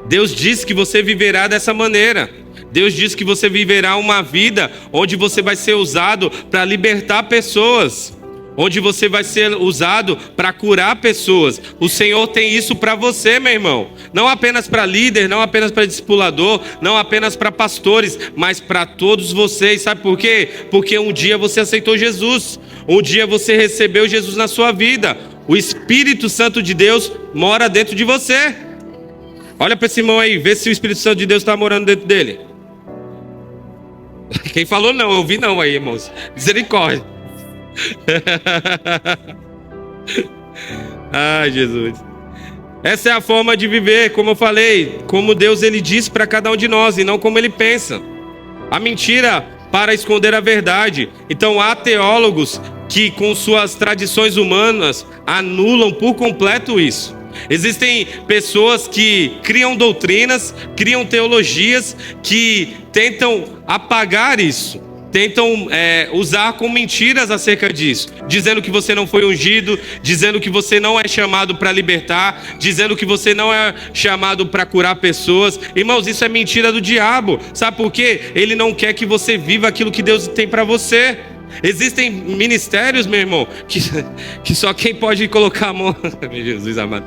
Deus disse que você viverá dessa maneira. Deus disse que você viverá uma vida onde você vai ser usado para libertar pessoas, onde você vai ser usado para curar pessoas. O Senhor tem isso para você, meu irmão. Não apenas para líder, não apenas para discipulador, não apenas para pastores, mas para todos vocês. Sabe por quê? Porque um dia você aceitou Jesus. Um dia você recebeu Jesus na sua vida. O Espírito Santo de Deus mora dentro de você. Olha para esse irmão aí, vê se o Espírito Santo de Deus está morando dentro dele. Quem falou não, eu ouvi não aí, irmãos. Misericórdia. Ai, Jesus. Essa é a forma de viver, como eu falei, como Deus ele diz para cada um de nós e não como ele pensa. A mentira para esconder a verdade. Então há teólogos que com suas tradições humanas anulam por completo isso. Existem pessoas que criam doutrinas, criam teologias que tentam apagar isso, tentam usar com mentiras acerca disso, dizendo que você não foi ungido, dizendo que você não é chamado para libertar, dizendo que você não é chamado para curar pessoas. Irmãos, isso é mentira do diabo. Sabe por quê? Ele não quer que você viva aquilo que Deus tem para você. Existem ministérios, meu irmão, que só quem pode colocar a mão... Meu Jesus amado.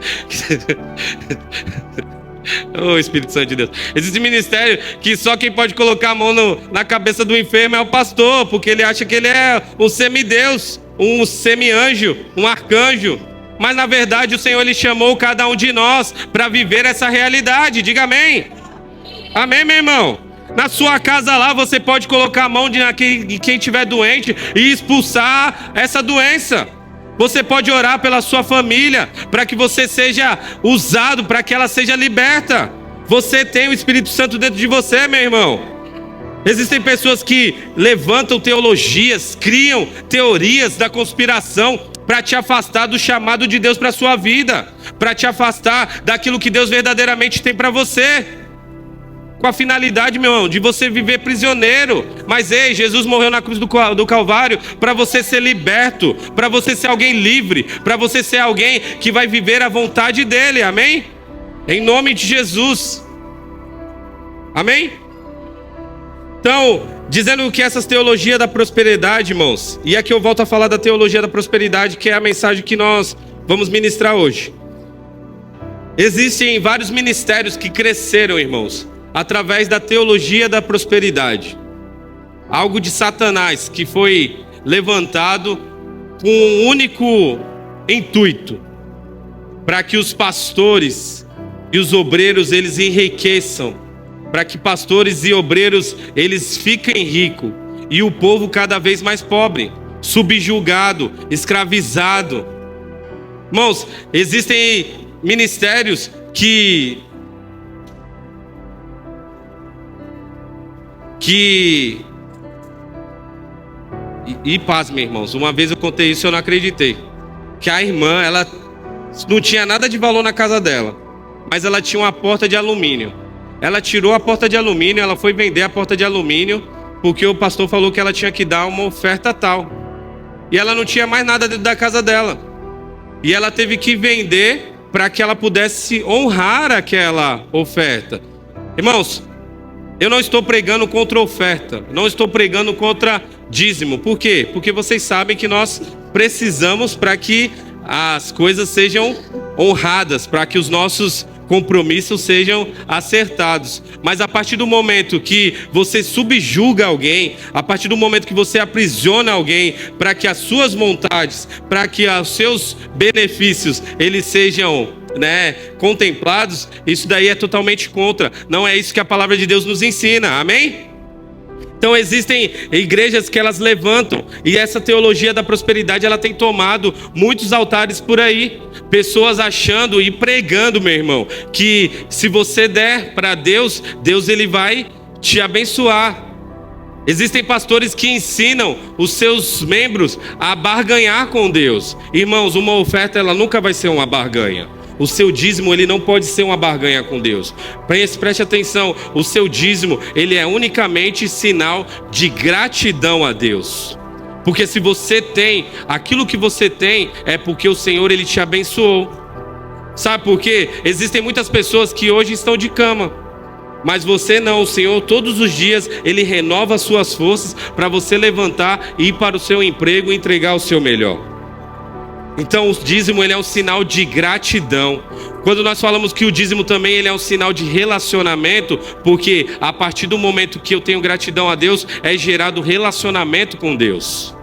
Oh, Espírito Santo de Deus. Existe ministério que só quem pode colocar a mão na cabeça do enfermo é o pastor, porque ele acha que ele é um semideus, um semi-anjo, um arcanjo. Mas na verdade o Senhor ele chamou cada um de nós para viver essa realidade. Diga amém. Amém, meu irmão. Na sua casa lá você pode colocar a mão de quem estiver doente e expulsar essa doença. Você pode orar pela sua família para que você seja usado, para que ela seja liberta. Você tem o Espírito Santo dentro de você, meu irmão. Existem pessoas que levantam teologias, criam teorias da conspiração para te afastar do chamado de Deus para a sua vida, para te afastar daquilo que Deus verdadeiramente tem para você. Com a finalidade, meu irmão, de você viver prisioneiro. Mas ei, Jesus morreu na cruz do Calvário para você ser liberto, para você ser alguém livre, para você ser alguém que vai viver a vontade dele, amém? Em nome de Jesus, amém? Então, dizendo que essas teologias da prosperidade, irmãos, e aqui eu volto a falar da teologia da prosperidade, que é a mensagem que nós vamos ministrar hoje. Existem vários ministérios que cresceram, irmãos, através da teologia da prosperidade. Algo de Satanás que foi levantado com um único intuito: para que os pastores e os obreiros eles enriqueçam, para que pastores e obreiros eles fiquem ricos e o povo cada vez mais pobre, subjugado, escravizado. Irmãos, existem ministérios que pasmem, irmãos, uma vez eu contei isso e eu não acreditei, que a irmã, ela não tinha nada de valor na casa dela, mas ela tinha uma porta de alumínio. Ela tirou a porta de alumínio, ela foi vender a porta de alumínio, porque o pastor falou que ela tinha que dar uma oferta tal, e ela não tinha mais nada dentro da casa dela, e ela teve que vender para que ela pudesse honrar aquela oferta. Irmãos, eu não estou pregando contra oferta, não estou pregando contra dízimo. Por quê? Porque vocês sabem que nós precisamos para que as coisas sejam honradas, para que os nossos compromissos sejam acertados. Mas a partir do momento que você subjuga alguém, a partir do momento que você aprisiona alguém para que as suas vontades, para que os seus benefícios eles sejam contemplados, isso daí é totalmente contra. Não é isso que a palavra de Deus nos ensina, amém? Então existem igrejas que elas levantam, e essa teologia da prosperidade ela tem tomado muitos altares por aí, pessoas achando e pregando, meu irmão, que se você der para Deus, Deus ele vai te abençoar. Existem pastores que ensinam os seus membros a barganhar com Deus. Irmãos, uma oferta ela nunca vai ser uma barganha. O seu dízimo ele não pode ser uma barganha com Deus. Preste atenção, o seu dízimo ele é unicamente sinal de gratidão a Deus. Porque se você tem aquilo que você tem, é porque o Senhor ele te abençoou. Sabe por quê? Existem muitas pessoas que hoje estão de cama, mas você não. O Senhor todos os dias ele renova as suas forças para você levantar e ir para o seu emprego e entregar o seu melhor. Então o dízimo ele é um sinal de gratidão. Quando nós falamos que o dízimo também ele é um sinal de relacionamento, porque a partir do momento que eu tenho gratidão a Deus, é gerado relacionamento com Deus.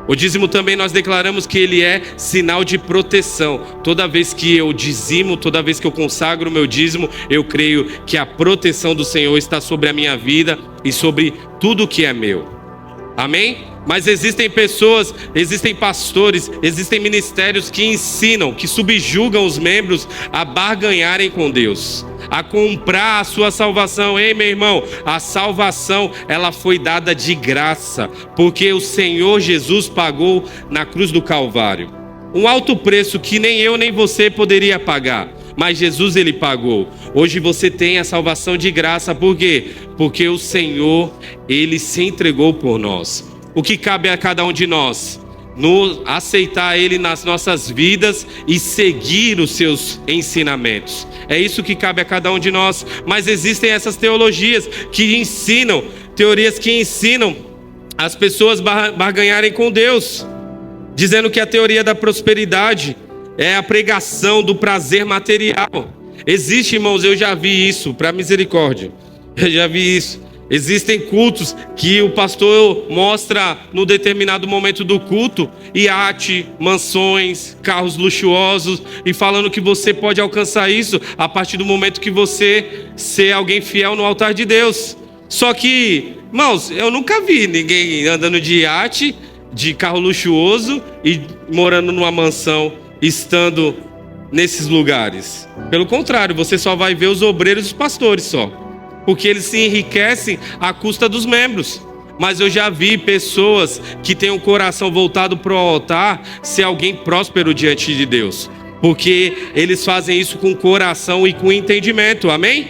O dízimo também nós declaramos que ele é sinal de proteção. Toda vez que eu dizimo, toda vez que eu consagro o meu dízimo, eu creio que a proteção do Senhor está sobre a minha vida e sobre tudo que é meu. Amém? Mas existem pessoas, existem pastores, existem ministérios que ensinam, que subjugam os membros a barganharem com Deus, a comprar a sua salvação. Ei, meu irmão, a salvação ela foi dada de graça, porque o Senhor Jesus pagou na cruz do Calvário um alto preço que nem eu nem você poderia pagar, mas Jesus ele pagou. Hoje você tem a salvação de graça. Por quê? Porque o Senhor ele se entregou por nós. O que cabe a cada um de nós? Aceitar Ele nas nossas vidas e seguir os seus ensinamentos. É isso que cabe a cada um de nós. Mas existem essas teorias que ensinam as pessoas barganharem com Deus, dizendo que a teoria da prosperidade é a pregação do prazer material. Existe, irmãos, eu já vi isso, para misericórdia, eu já vi isso. Existem cultos que o pastor mostra no determinado momento do culto iate, mansões, carros luxuosos, e falando que você pode alcançar isso a partir do momento que você ser alguém fiel no altar de Deus. Só que, irmãos, eu nunca vi ninguém andando de iate, de carro luxuoso e morando numa mansão, estando nesses lugares. Pelo contrário, você só vai ver os obreiros e os pastores só, porque eles se enriquecem à custa dos membros. mas eu já vi pessoas que têm um coração voltado para o altar ser alguém próspero diante de Deus, porque eles fazem isso com coração e com entendimento, amém?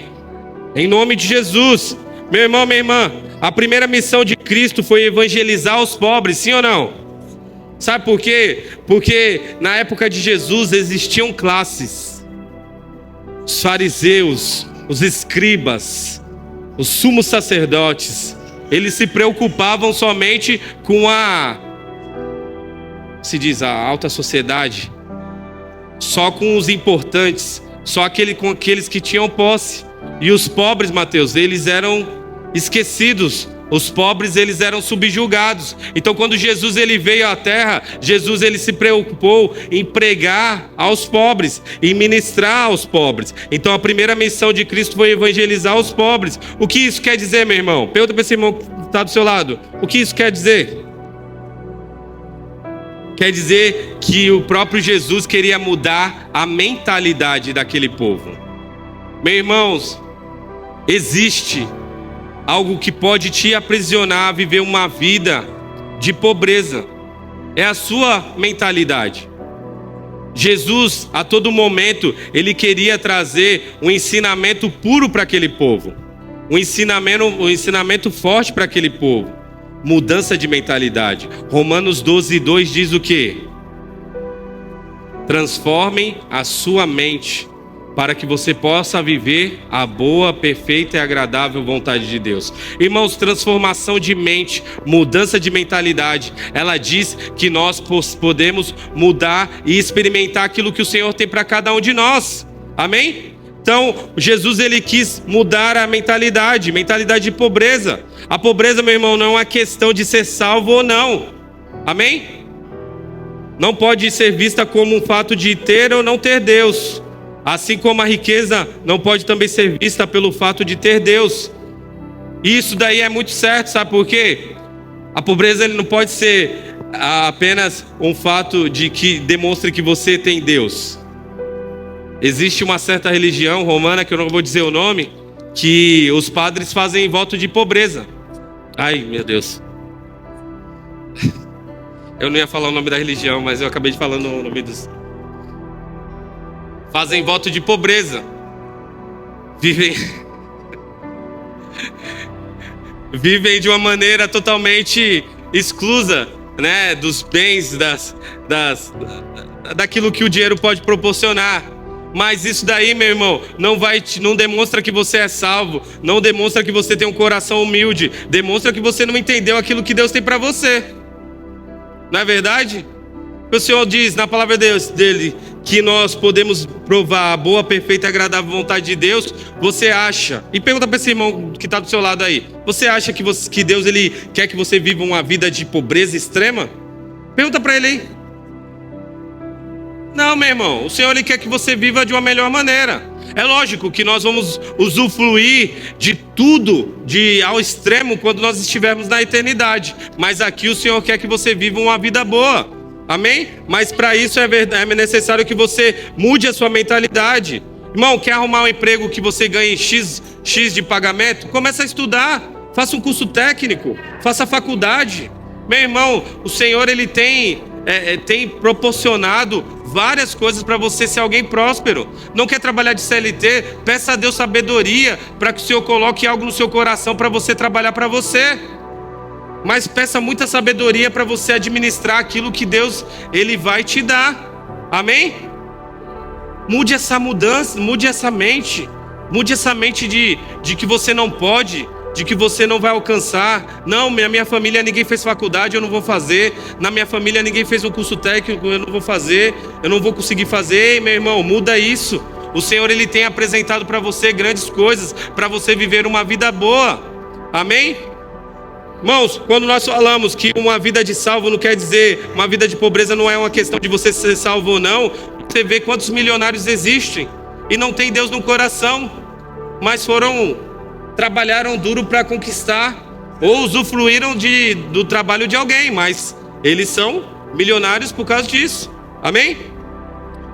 Em nome de Jesus. Meu irmão, minha irmã, a primeira missão de Cristo foi evangelizar os pobres, sim ou não? Sabe por quê? Porque na época de Jesus existiam classes. Os fariseus, os escribas, os sumos sacerdotes, eles se preocupavam somente com a alta sociedade, só com os importantes, só com aqueles que tinham posse. E os pobres, Mateus, eles eram esquecidos. Os pobres, eles eram subjugados. Então, quando Jesus ele veio à terra, Jesus ele se preocupou em pregar aos pobres, em ministrar aos pobres. Então, a primeira missão de Cristo foi evangelizar os pobres. O que isso quer dizer, meu irmão? Pergunta para esse irmão que está do seu lado. O que isso quer dizer? Quer dizer que o próprio Jesus queria mudar a mentalidade daquele povo. Meus irmãos, existe algo que pode te aprisionar a viver uma vida de pobreza. É a sua mentalidade. Jesus, a todo momento, ele queria trazer um ensinamento puro para aquele povo. Um ensinamento forte para aquele povo. Mudança de mentalidade. Romanos 12:2 diz o quê? Transformem a sua mente, para que você possa viver a boa, perfeita e agradável vontade de Deus. Irmãos, transformação de mente, mudança de mentalidade, ela diz que nós podemos mudar e experimentar aquilo que o Senhor tem para cada um de nós. Amém? Então, Jesus ele quis mudar a mentalidade de pobreza. A pobreza, meu irmão, não é uma questão de ser salvo ou não. Amém? Não pode ser vista como um fato de ter ou não ter Deus. Assim como a riqueza não pode também ser vista pelo fato de ter Deus. E isso daí é muito certo, sabe por quê? A pobreza ele não pode ser apenas um fato de que demonstre que você tem Deus. Existe uma certa religião romana, que eu não vou dizer o nome, que os padres fazem voto de pobreza. Ai, meu Deus. Eu não ia falar o nome da religião, mas eu acabei de falar o nome dos... Fazem voto de pobreza. Vivem de uma maneira totalmente exclusa, né, dos bens, daquilo que o dinheiro pode proporcionar. Mas isso daí, meu irmão, não demonstra que você é salvo, não demonstra que você tem um coração humilde, demonstra que você não entendeu aquilo que Deus tem para você. Não é verdade? O Senhor diz na palavra dele que nós podemos provar a boa, perfeita e agradável vontade de Deus. Você acha, e pergunta para esse irmão que está do seu lado aí, você acha que Deus ele quer que você viva uma vida de pobreza extrema? Pergunta para ele aí. Não, meu irmão, o Senhor ele quer que você viva de uma melhor maneira. É lógico que nós vamos usufruir de tudo ao extremo quando nós estivermos na eternidade. Mas aqui o Senhor quer que você viva uma vida boa. Amém? Mas para isso é necessário que você mude a sua mentalidade. Irmão, quer arrumar um emprego que você ganhe X de pagamento? Começa a estudar. Faça um curso técnico. Faça faculdade. Meu irmão, o Senhor ele tem proporcionado várias coisas para você ser alguém próspero. Não quer trabalhar de CLT? Peça a Deus sabedoria para que o Senhor coloque algo no seu coração para você trabalhar para você. Mas peça muita sabedoria para você administrar aquilo que Deus ele vai te dar. Amém? Mude essa mudança, mude essa mente. Mude essa mente de que você não pode, de que você não vai alcançar. Não, na minha família ninguém fez faculdade, eu não vou fazer. Na minha família ninguém fez um curso técnico, eu não vou fazer. Eu não vou conseguir fazer. Ei, meu irmão, muda isso. O Senhor ele tem apresentado para você grandes coisas, para você viver uma vida boa. Amém? Irmãos, quando nós falamos que uma vida de salvo não quer dizer, uma vida de pobreza não é uma questão de você ser salvo ou não. Você vê quantos milionários existem e não tem Deus no coração, mas trabalharam duro para conquistar ou usufruíram do trabalho de alguém, mas eles são milionários por causa disso. Amém?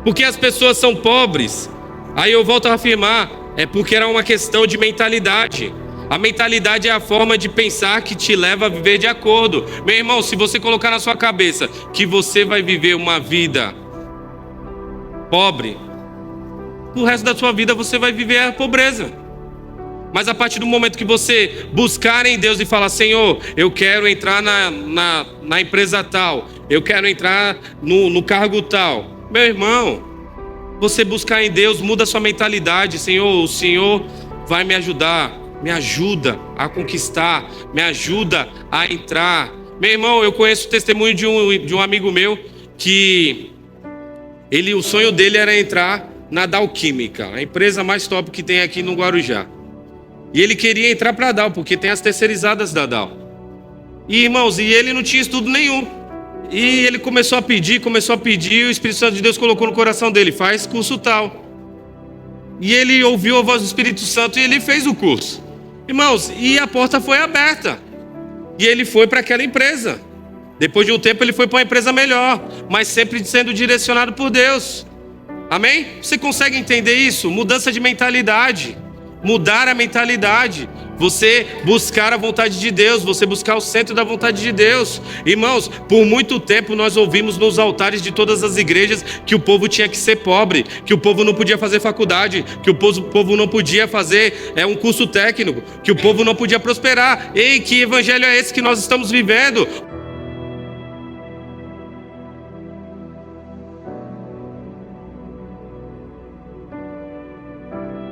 Porque as pessoas são pobres. Aí eu volto a afirmar, é porque era uma questão de mentalidade. A mentalidade é a forma de pensar que te leva a viver de acordo. Meu irmão, se você colocar na sua cabeça que você vai viver uma vida pobre, o resto da sua vida você vai viver a pobreza. Mas a partir do momento que você buscar em Deus e falar: Senhor, eu quero entrar na empresa tal, eu quero entrar no cargo tal. Meu irmão, você buscar em Deus, muda a sua mentalidade. Senhor, o Senhor vai me ajudar, me ajuda a conquistar, me ajuda a entrar. Meu irmão, eu conheço o testemunho de um amigo meu que o sonho dele era entrar na Dow Química, a empresa mais top que tem aqui no Guarujá. E ele queria entrar para a Dow, porque tem as terceirizadas da Dow. E irmãos, ele não tinha estudo nenhum. E ele começou a pedir, e o Espírito Santo de Deus colocou no coração dele: faz curso tal. E ele ouviu a voz do Espírito Santo e ele fez o curso. Irmãos, e a porta foi aberta. E ele foi para aquela empresa. Depois de um tempo ele foi para uma empresa melhor, mas sempre sendo direcionado por Deus. Amém? Você consegue entender isso? Mudança de mentalidade. Mudar a mentalidade. Você buscar a vontade de Deus, você buscar o centro da vontade de Deus. Irmãos, por muito tempo nós ouvimos nos altares de todas as igrejas que o povo tinha que ser pobre, que o povo não podia fazer faculdade, que o povo não podia fazer um curso técnico, que o povo não podia prosperar. Ei, que evangelho é esse que nós estamos vivendo?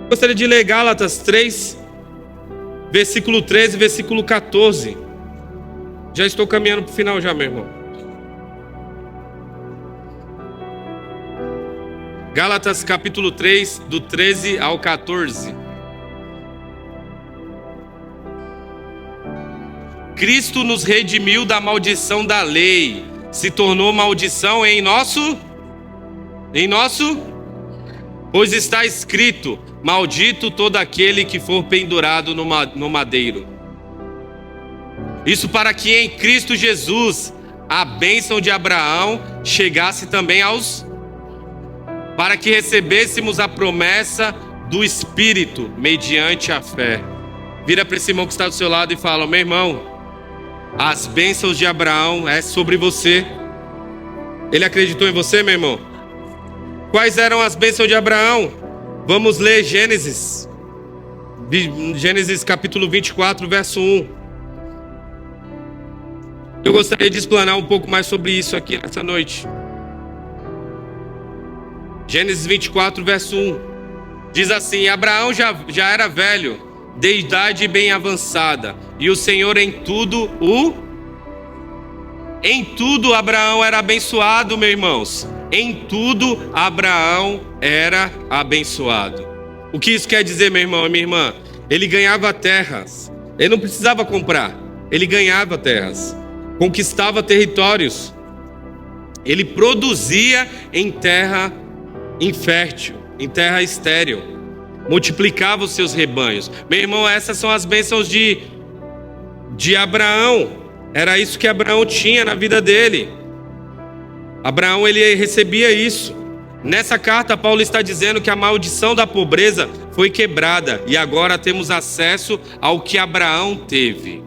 Gostaria de ler Gálatas 3, versículo 13 e versículo 14. Já estou caminhando para o final já, meu irmão. Gálatas capítulo 3, do 13 ao 14. Cristo nos redimiu da maldição da lei, se tornou maldição em nosso, pois está escrito: maldito todo aquele que for pendurado no madeiro. Isso para que em Cristo Jesus a bênção de Abraão chegasse também para que recebêssemos a promessa do Espírito mediante a fé. Vira para esse irmão que está do seu lado e fala: meu irmão, as bênçãos de Abraão é sobre você. Ele acreditou em você, meu irmão? Quais eram as bênçãos de Abraão? Vamos ler Gênesis capítulo 24, verso 1. Eu gostaria de explanar um pouco mais sobre isso aqui nessa noite. Gênesis 24, verso 1. Diz assim: Abraão já era velho, de idade bem avançada, e o Senhor em tudo Abraão era abençoado, meus irmãos. Em tudo Abraão era abençoado. O que isso quer dizer, meu irmão e minha irmã? Ele ganhava terras. Ele não precisava comprar. Ele ganhava terras. Conquistava territórios. Ele produzia em terra infértil, em terra estéril. Multiplicava os seus rebanhos. Meu irmão, essas são as bênçãos de Abraão. Era isso que Abraão tinha na vida dele. Abraão, ele recebia isso. Nessa carta, Paulo está dizendo que a maldição da pobreza foi quebrada e agora temos acesso ao que Abraão teve.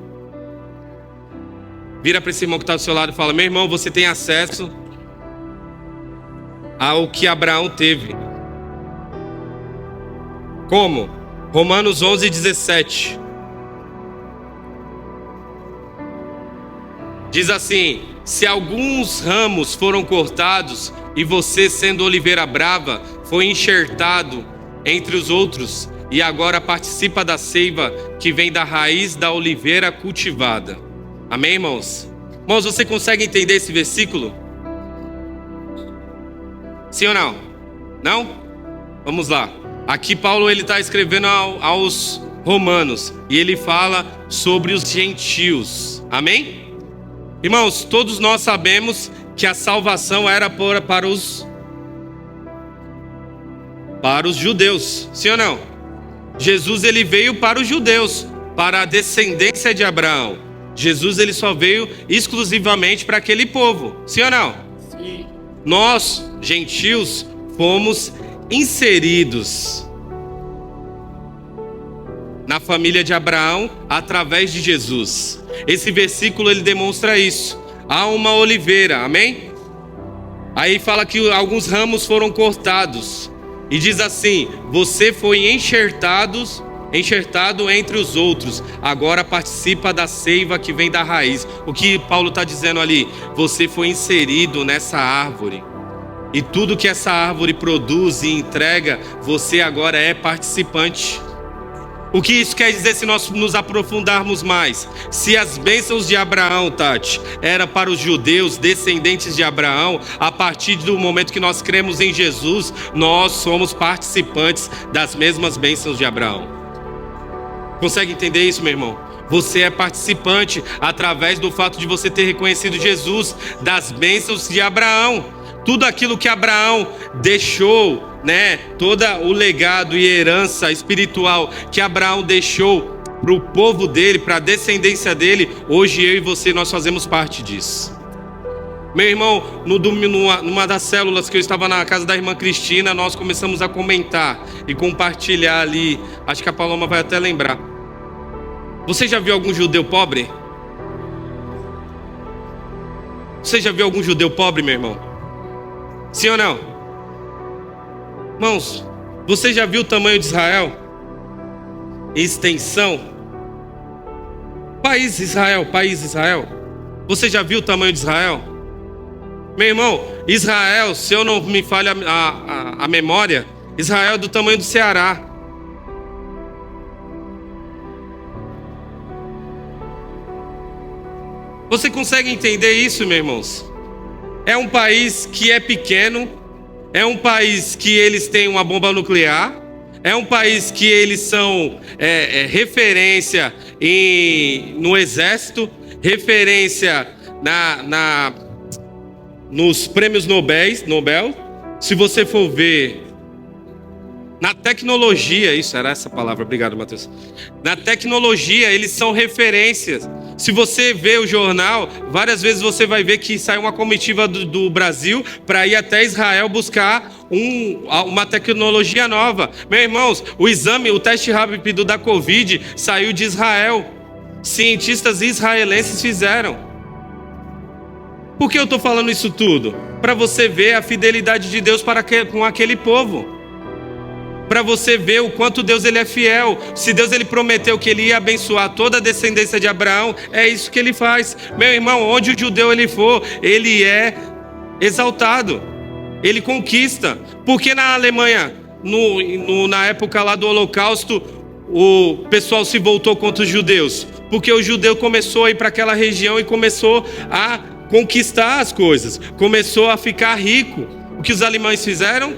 Vira para esse irmão que está do seu lado e fala: meu irmão, você tem acesso ao que Abraão teve. Como? Romanos 11, 17. Diz assim: se alguns ramos foram cortados e você, sendo oliveira brava, foi enxertado entre os outros e agora participa da seiva que vem da raiz da oliveira cultivada. Amém, irmãos? Irmãos, você consegue entender esse versículo? Sim ou não? Não? Vamos lá. Aqui Paulo ele está escrevendo aos romanos e ele fala sobre os gentios. Amém? Irmãos, todos nós sabemos que a salvação era para os judeus, sim ou não? Jesus ele veio para os judeus, para a descendência de Abraão. Jesus ele só veio exclusivamente para aquele povo, sim ou não? Sim. Nós, gentios, fomos inseridos na família de Abraão através de Jesus. Esse versículo ele demonstra isso. Há uma oliveira, amém? Aí fala que alguns ramos foram cortados. E diz assim: você foi enxertado entre os outros, agora participa da seiva que vem da raiz. O que Paulo está dizendo ali? Você foi inserido nessa árvore. E tudo que essa árvore produz e entrega, você agora é participante. O que isso quer dizer se nós nos aprofundarmos mais? Se as bênçãos de Abraão, Tati, era para os judeus, descendentes de Abraão, a partir do momento que nós cremos em Jesus, nós somos participantes das mesmas bênçãos de Abraão. Consegue entender isso, meu irmão? Você é participante através do fato de você ter reconhecido Jesus, das bênçãos de Abraão. Tudo aquilo que Abraão deixou, todo o legado e herança espiritual que Abraão deixou para o povo dele, para a descendência dele, hoje eu e você, nós fazemos parte disso. Meu irmão, numa das células que eu estava na casa da irmã Cristina, nós começamos a comentar e compartilhar ali, acho que a Paloma vai até lembrar. Você já viu algum judeu pobre? Você já viu algum judeu pobre, meu irmão? Sim ou não? Irmãos, você já viu o tamanho de Israel? Extensão? País Israel. Você já viu o tamanho de Israel? Meu irmão, Israel, se eu não me falha a memória, Israel é do tamanho do Ceará. Você consegue entender isso, meus irmãos? É um país que é pequeno, é um país que eles têm uma bomba nuclear, é um país que eles são referência no exército, referência nos prêmios Nobel. Se você for ver na tecnologia, isso era essa palavra, obrigado, Matheus. Na tecnologia, eles são referências. Se você vê o jornal, várias vezes você vai ver que sai uma comitiva do Brasil para ir até Israel buscar uma tecnologia nova. Meus irmãos, o teste rápido da Covid saiu de Israel. Cientistas israelenses fizeram. Por que eu estou falando isso tudo? Para você ver a fidelidade de Deus com aquele povo. Para você ver o quanto Deus ele é fiel. Se Deus ele prometeu que ele ia abençoar toda a descendência de Abraão, é isso que ele faz. Meu irmão, onde o judeu ele for, ele é exaltado, ele conquista. Porque na Alemanha, na época lá do Holocausto, o pessoal se voltou contra os judeus? Porque o judeu começou a ir para aquela região e começou a conquistar as coisas, começou a ficar rico. O que os alemães fizeram?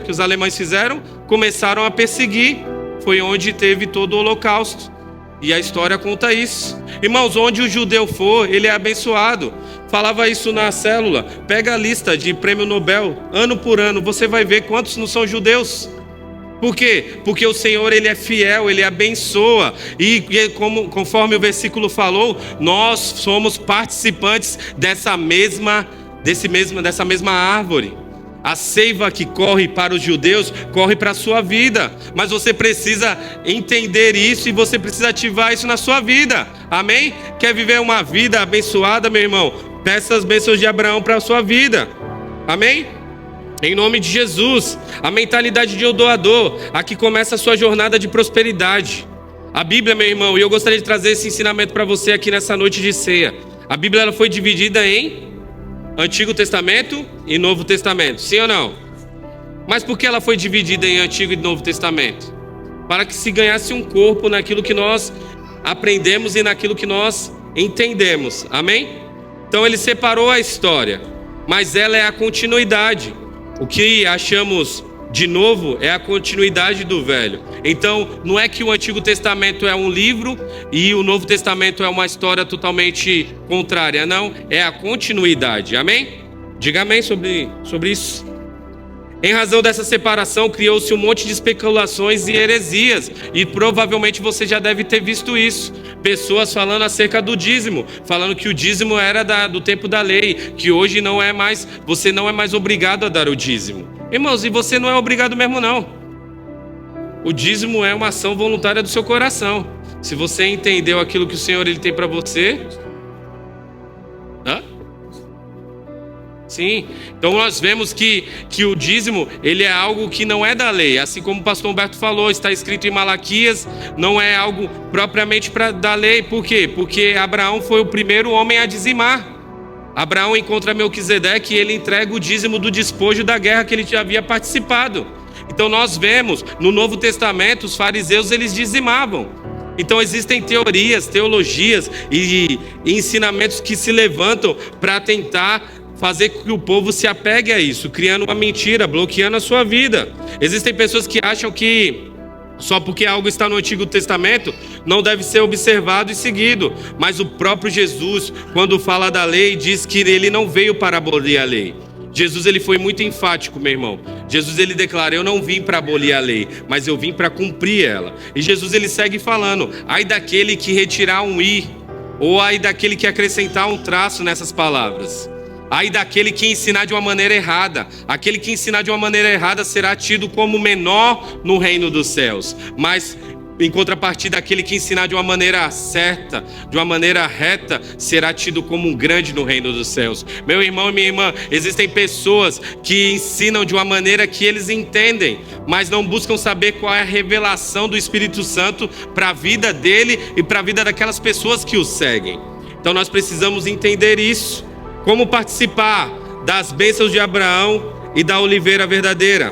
Começaram a perseguir. Foi onde teve todo o Holocausto. E a história conta isso. Irmãos, onde o judeu for, ele é abençoado. Falava isso na célula. Pega a lista de prêmio Nobel, ano por ano, você vai ver quantos não são judeus. Por quê? Porque o Senhor ele é fiel, ele abençoa. E conforme o versículo falou, nós somos participantes dessa mesma árvore. A seiva que corre para os judeus, corre para a sua vida. Mas você precisa entender isso e você precisa ativar isso na sua vida. Amém? Quer viver uma vida abençoada, meu irmão? Peça as bênçãos de Abraão para a sua vida. Amém? Em nome de Jesus. A mentalidade de doador. Aqui começa a sua jornada de prosperidade. A Bíblia, meu irmão, e eu gostaria de trazer esse ensinamento para você aqui nessa noite de ceia. A Bíblia ela foi dividida em Antigo Testamento e Novo Testamento, sim ou não? Mas por que ela foi dividida em Antigo e Novo Testamento? Para que se ganhasse um corpo naquilo que nós aprendemos e naquilo que nós entendemos, amém? Então ele separou a história, mas ela é a continuidade. O que achamos de novo é a continuidade do velho. Então não é que o Antigo Testamento é um livro e o Novo Testamento é uma história totalmente contrária, não, é a continuidade, amém? Diga amém sobre isso. Em razão dessa separação, criou-se um monte de especulações e heresias. E provavelmente você já deve ter visto isso. Pessoas falando acerca do dízimo, falando que o dízimo era do tempo da lei, que hoje não é mais, você não é mais obrigado a dar o dízimo. Irmãos, e você não é obrigado mesmo não. O dízimo é uma ação voluntária do seu coração. Se você entendeu aquilo que o Senhor ele tem para você... Hã? Sim, então nós vemos que o dízimo, ele é algo que não é da lei, assim como o pastor Humberto falou, está escrito em Malaquias, não é algo propriamente da lei. Por quê? Porque Abraão foi o primeiro homem a dizimar. Abraão encontra Melquisedeque e ele entrega o dízimo do despojo da guerra que ele já havia participado. Então nós vemos, no Novo Testamento, os fariseus eles dizimavam. Então existem teorias, teologias e ensinamentos que se levantam para tentar fazer com que o povo se apegue a isso, criando uma mentira, bloqueando a sua vida. Existem pessoas que acham que só porque algo está no Antigo Testamento não deve ser observado e seguido. Mas o próprio Jesus, quando fala da lei, diz que ele não veio para abolir a lei. Jesus ele foi muito enfático, meu irmão. Jesus ele declara: eu não vim para abolir a lei, mas eu vim para cumprir ela. E Jesus ele segue falando: ai daquele que retirar um i, ou ai daquele que acrescentar um traço nessas palavras. Ai daquele que ensinar de uma maneira errada. Aquele que ensinar de uma maneira errada será tido como menor no reino dos céus. Mas, em contrapartida, aquele que ensinar de uma maneira certa, de uma maneira reta, será tido como um grande no reino dos céus. Meu irmão e minha irmã, existem pessoas que ensinam de uma maneira que eles entendem, mas não buscam saber qual é a revelação do Espírito Santo para a vida dele e para a vida daquelas pessoas que o seguem. Então nós precisamos entender isso. Como participar das bênçãos de Abraão e da oliveira verdadeira?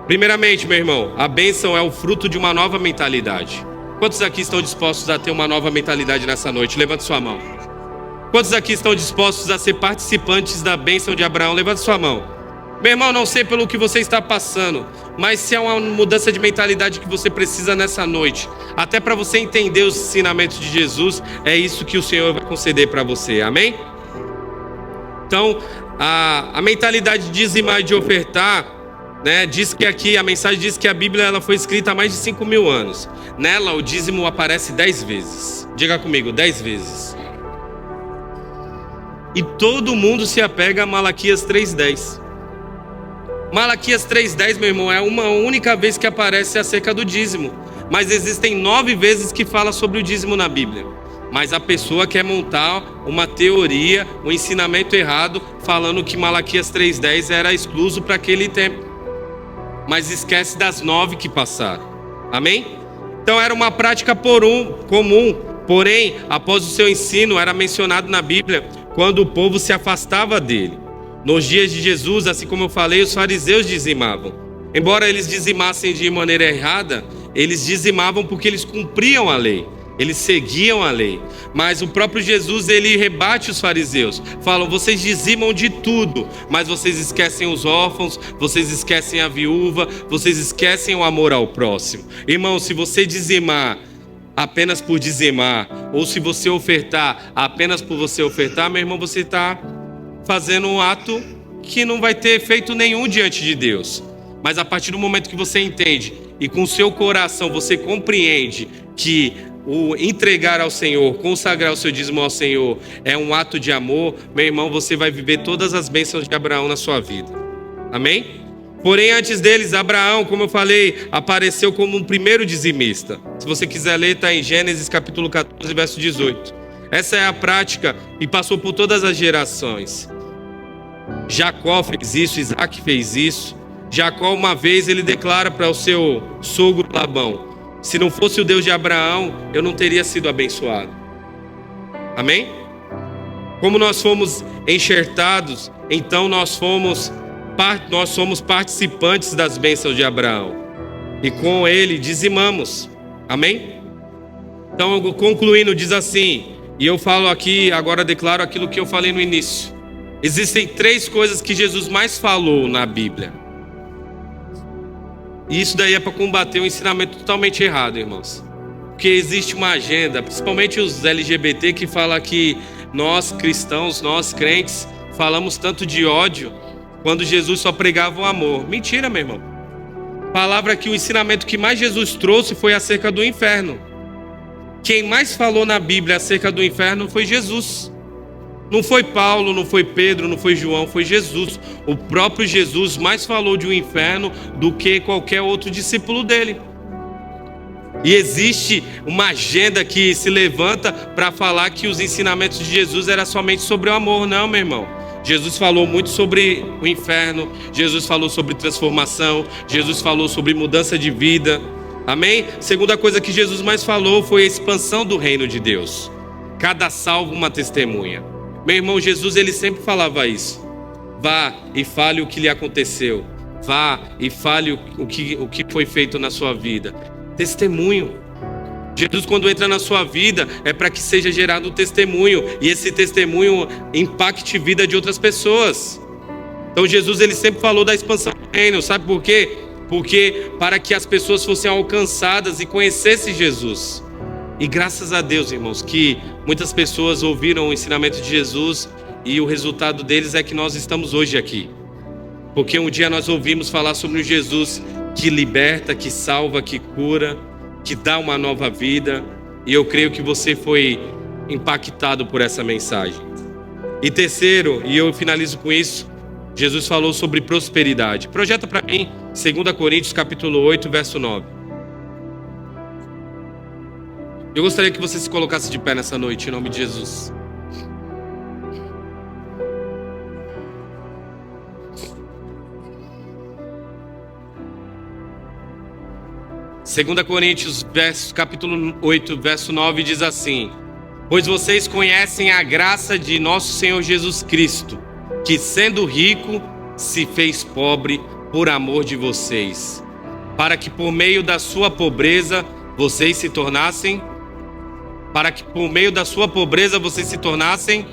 Primeiramente, meu irmão, a bênção é o fruto de uma nova mentalidade. Quantos aqui estão dispostos a ter uma nova mentalidade nessa noite? Levante sua mão. Quantos aqui estão dispostos a ser participantes da bênção de Abraão? Levante sua mão. Meu irmão, não sei pelo que você está passando, mas se é uma mudança de mentalidade que você precisa nessa noite, até para você entender os ensinamentos de Jesus, é isso que o Senhor vai conceder para você. Amém? Então, a mentalidade de dizimar e de ofertar, né, diz que aqui, a mensagem diz que a Bíblia ela foi escrita há mais de 5.000 anos. Nela, o dízimo aparece 10 vezes. Diga comigo, 10 vezes. E todo mundo se apega a Malaquias 3:10. Malaquias 3:10, meu irmão, é uma única vez que aparece acerca do dízimo. Mas existem 9 vezes que fala sobre o dízimo na Bíblia. Mas a pessoa quer montar uma teoria, um ensinamento errado, falando que Malaquias 3:10 era excluso para aquele tempo. Mas esquece das 9 que passaram. Amém? Então era uma prática comum. Porém, após o seu ensino, era mencionado na Bíblia quando o povo se afastava dele. Nos dias de Jesus, assim como eu falei, os fariseus dizimavam. Embora eles dizimassem de maneira errada, eles dizimavam porque eles cumpriam a lei. Eles seguiam a lei. Mas o próprio Jesus, ele rebate os fariseus. Falam: vocês dizimam de tudo, mas vocês esquecem os órfãos, vocês esquecem a viúva, vocês esquecem o amor ao próximo. Irmão, se você dizimar apenas por dizimar, ou se você ofertar apenas por você ofertar, meu irmão, você está fazendo um ato que não vai ter efeito nenhum diante de Deus. Mas a partir do momento que você entende e com o seu coração você compreende que o entregar ao Senhor, consagrar o seu dízimo ao Senhor é um ato de amor, meu irmão, você vai viver todas as bênçãos de Abraão na sua vida. Amém? Porém, antes deles, Abraão, como eu falei, apareceu como um primeiro dizimista. Se você quiser ler, está em Gênesis capítulo 14, verso 18. Essa é a prática e passou por todas as gerações. Jacó fez isso, Isaac fez isso. Jacó, uma vez, ele declara para o seu sogro Labão: se não fosse o Deus de Abraão, eu não teria sido abençoado. Amém? Como nós fomos enxertados, então nós somos participantes das bênçãos de Abraão. E com ele dizimamos. Amém? Então, concluindo, diz assim, e eu falo aqui, agora declaro aquilo que eu falei no início. Existem 3 coisas que Jesus mais falou na Bíblia. E isso daí é para combater um ensinamento totalmente errado, irmãos. Porque existe uma agenda, principalmente os LGBT, que fala que nós cristãos, nós crentes, falamos tanto de ódio, quando Jesus só pregava o amor. Mentira, meu irmão. Palavra que o ensinamento que mais Jesus trouxe foi acerca do inferno. Quem mais falou na Bíblia acerca do inferno foi Jesus. Não foi Paulo, não foi Pedro, não foi João, foi Jesus. O próprio Jesus mais falou de um inferno do que qualquer outro discípulo dele. E existe uma agenda que se levanta para falar que os ensinamentos de Jesus eram somente sobre o amor. Não, meu irmão. Jesus falou muito sobre o inferno. Jesus falou sobre transformação. Jesus falou sobre mudança de vida. Amém? Segunda coisa que Jesus mais falou foi a expansão do reino de Deus. Cada salvo uma testemunha. Meu irmão, Jesus ele sempre falava isso. Vá e fale o que lhe aconteceu. Vá e fale o que foi feito na sua vida. Testemunho. Jesus, quando entra na sua vida, é para que seja gerado um testemunho. E esse testemunho impacte a vida de outras pessoas. Então Jesus ele sempre falou da expansão do reino. Sabe por quê? Porque para que as pessoas fossem alcançadas e conhecessem Jesus. E graças a Deus, irmãos, que muitas pessoas ouviram o ensinamento de Jesus. E o resultado deles é que nós estamos hoje aqui. Porque um dia nós ouvimos falar sobre um Jesus que liberta, que salva, que cura, que dá uma nova vida. E eu creio que você foi impactado por essa mensagem. E terceiro, e eu finalizo com isso, Jesus falou sobre prosperidade. Projeta para mim 2 Coríntios capítulo 8, verso 9. Eu gostaria que você se colocasse de pé nessa noite, em nome de Jesus. Segunda Coríntios, capítulo 8, verso 9, diz assim: pois vocês conhecem a graça de nosso Senhor Jesus Cristo, que sendo rico, se fez pobre por amor de vocês, para que por meio da sua pobreza vocês se tornassem, para o meio da sua pobreza vocês se tornassem,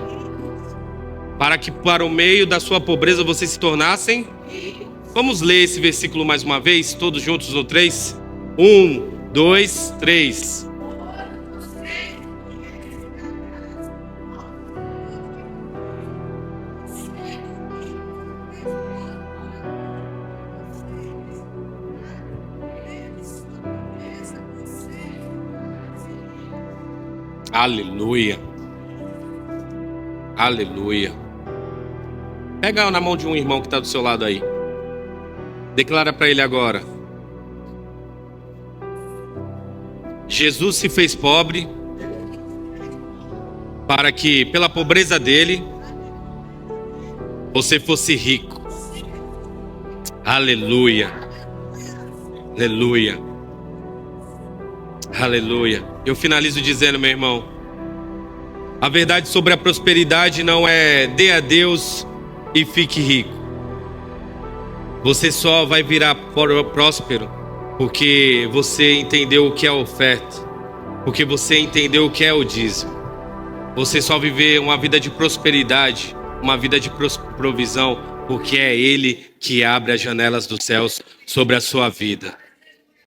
Vamos ler esse versículo mais uma vez, todos juntos no 3? 1, 2, 3. Aleluia. Aleluia. Pega na mão de um irmão que está do seu lado aí. Declara para ele agora: Jesus se fez pobre para que pela pobreza dele você fosse rico. Aleluia. Aleluia. Aleluia. Eu finalizo dizendo, meu irmão, a verdade sobre a prosperidade não é dê a Deus e fique rico. Você só vai virar próspero porque você entendeu o que é a oferta, porque você entendeu o que é o dízimo. Você só viver uma vida de prosperidade, uma vida de provisão, porque é Ele que abre as janelas dos céus sobre a sua vida.